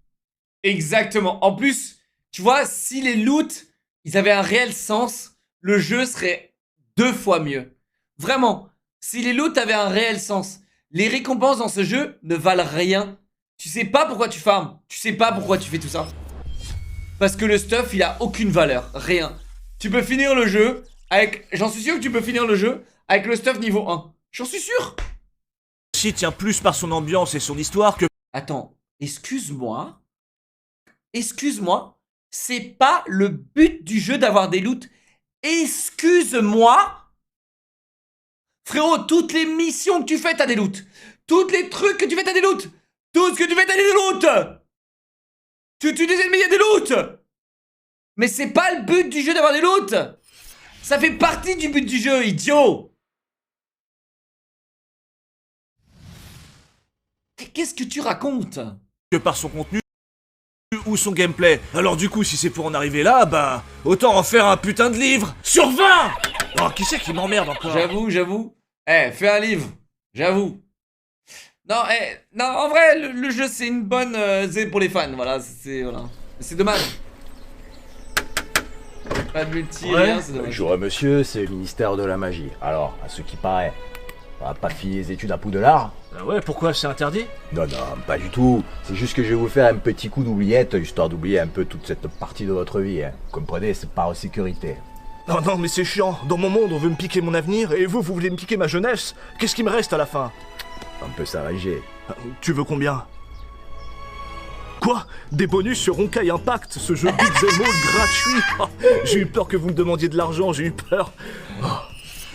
Exactement. En plus, tu vois, si les loots, ils avaient un réel sens, le jeu serait 2 fois mieux. Vraiment. Si les loots avaient un réel sens, les récompenses dans ce jeu ne valent rien. Tu sais pas pourquoi tu farmes. Tu sais pas pourquoi tu fais tout ça. Parce que le stuff, il a aucune valeur. Rien. Tu peux finir le jeu avec... J'en suis sûr que tu peux finir le jeu avec le stuff niveau 1. J'en suis sûr. Tient plus par son ambiance et son histoire que... Attends, excuse-moi, c'est pas le but du jeu d'avoir des loots. Excuse-moi. Frérot, toutes les missions que tu fais, t'as des loots. Tous les trucs que tu fais, t'as des loots. Tout ce que tu fais, t'as des loots. Tu tues des ennemis, y'a des loots. Mais c'est pas le but du jeu d'avoir des loots. Ça fait partie du but du jeu, idiot. Qu'est-ce que tu racontes? Que par son contenu ou son gameplay. Alors du coup, si c'est pour en arriver là, bah... autant en faire un putain de livre sur 20. Oh, qui c'est qui m'emmerde encore? J'avoue. Fais un livre. J'avoue. Non, non, en vrai, le jeu, c'est une bonne... c'est pour les fans, voilà. C'est dommage. Pas de multi, rien, c'est dommage. Bonjour monsieur, c'est le ministère de la magie. Alors, à ce qui paraît, on va pas filer les études à Poudlard. Ah ouais, pourquoi c'est interdit? Non, pas du tout. C'est juste que je vais vous faire un petit coup d'oubliette, histoire d'oublier un peu toute cette partie de votre vie. Hein. Vous comprenez, c'est par sécurité. Oh non, mais c'est chiant. Dans mon monde, on veut me piquer mon avenir, et vous voulez me piquer ma jeunesse. Qu'est-ce qui me reste à la fin? On peut s'arranger. Tu veux combien? Quoi? Des bonus sur Honkai Impact, ce jeu beat'em all gratuit. Oh, j'ai eu peur que vous me demandiez de l'argent, j'ai eu peur. Oh.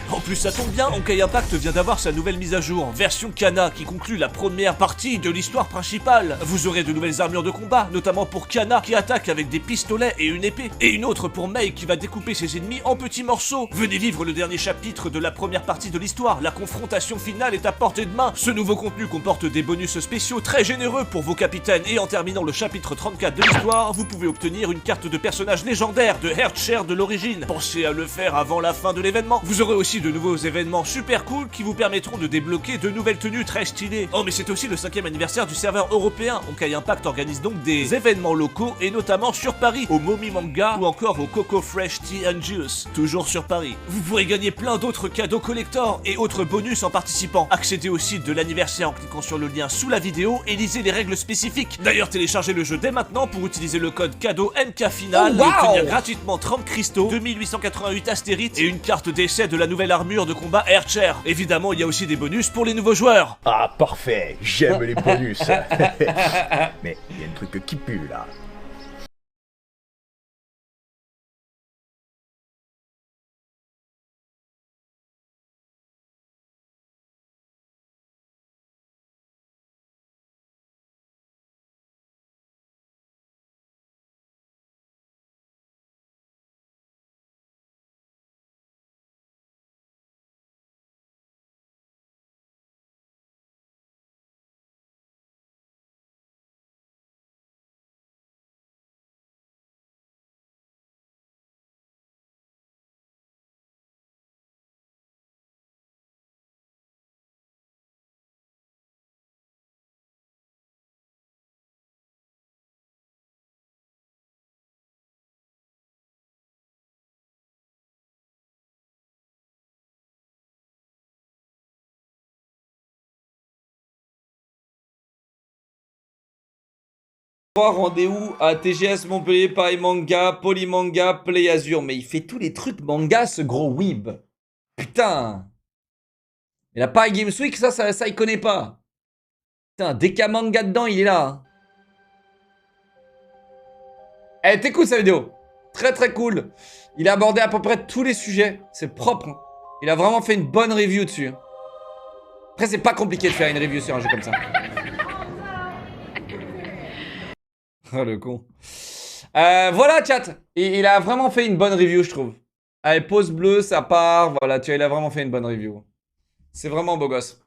En plus, ça tombe bien, Honkai Impact vient d'avoir sa nouvelle mise à jour, version Kana, qui conclut la première partie de l'histoire principale. Vous aurez de nouvelles armures de combat, notamment pour Kana qui attaque avec des pistolets et une épée, et une autre pour Mei qui va découper ses ennemis en petits morceaux. Venez vivre le dernier chapitre de la première partie de l'histoire, la confrontation finale est à portée de main. Ce nouveau contenu comporte des bonus spéciaux très généreux pour vos capitaines, et en terminant le chapitre 34 de l'histoire, vous pouvez obtenir une carte de personnage légendaire de Heartshare de l'origine. Pensez à le faire avant la fin de l'événement. Vous aurez aussi de nouveaux événements super cool qui vous permettront de débloquer de nouvelles tenues très stylées. Oh mais c'est aussi le 5e anniversaire du serveur européen. Honkai Impact organise donc des événements locaux et notamment sur Paris, au Momi Manga ou encore au Coco Fresh Tea and Juice, toujours sur Paris. Vous pourrez gagner plein d'autres cadeaux collector et autres bonus en participant. Accédez au site de l'anniversaire en cliquant sur le lien sous la vidéo et lisez les règles spécifiques. D'ailleurs, téléchargez le jeu dès maintenant pour utiliser le code cadeau MKFinal et obtenir gratuitement 30 cristaux, 2888 astérites et une carte d'essai de la nouvelle armure de combat Heartshare. Évidemment, il y a aussi des bonus pour les nouveaux joueurs. Ah, parfait, j'aime les bonus. Mais il y a un truc qui pue là. Rendez-vous à TGS Montpellier, Paris Manga, Polymanga, Play Azure. Mais il fait tous les trucs manga, ce gros weeb. Putain. Et la Paris Games Week, ça il connaît pas. Putain, dès qu'il y a manga dedans, il est là. Elle était cool sa vidéo. Très très cool. Il a abordé à peu près tous les sujets. C'est propre. Hein. Il a vraiment fait une bonne review dessus. Après, c'est pas compliqué de faire une review sur un jeu comme ça. Oh le con. Voilà chat. Il a vraiment fait une bonne review je trouve. Allez, pause bleue, ça part. Voilà, tu vois, il a vraiment fait une bonne review. C'est vraiment beau gosse.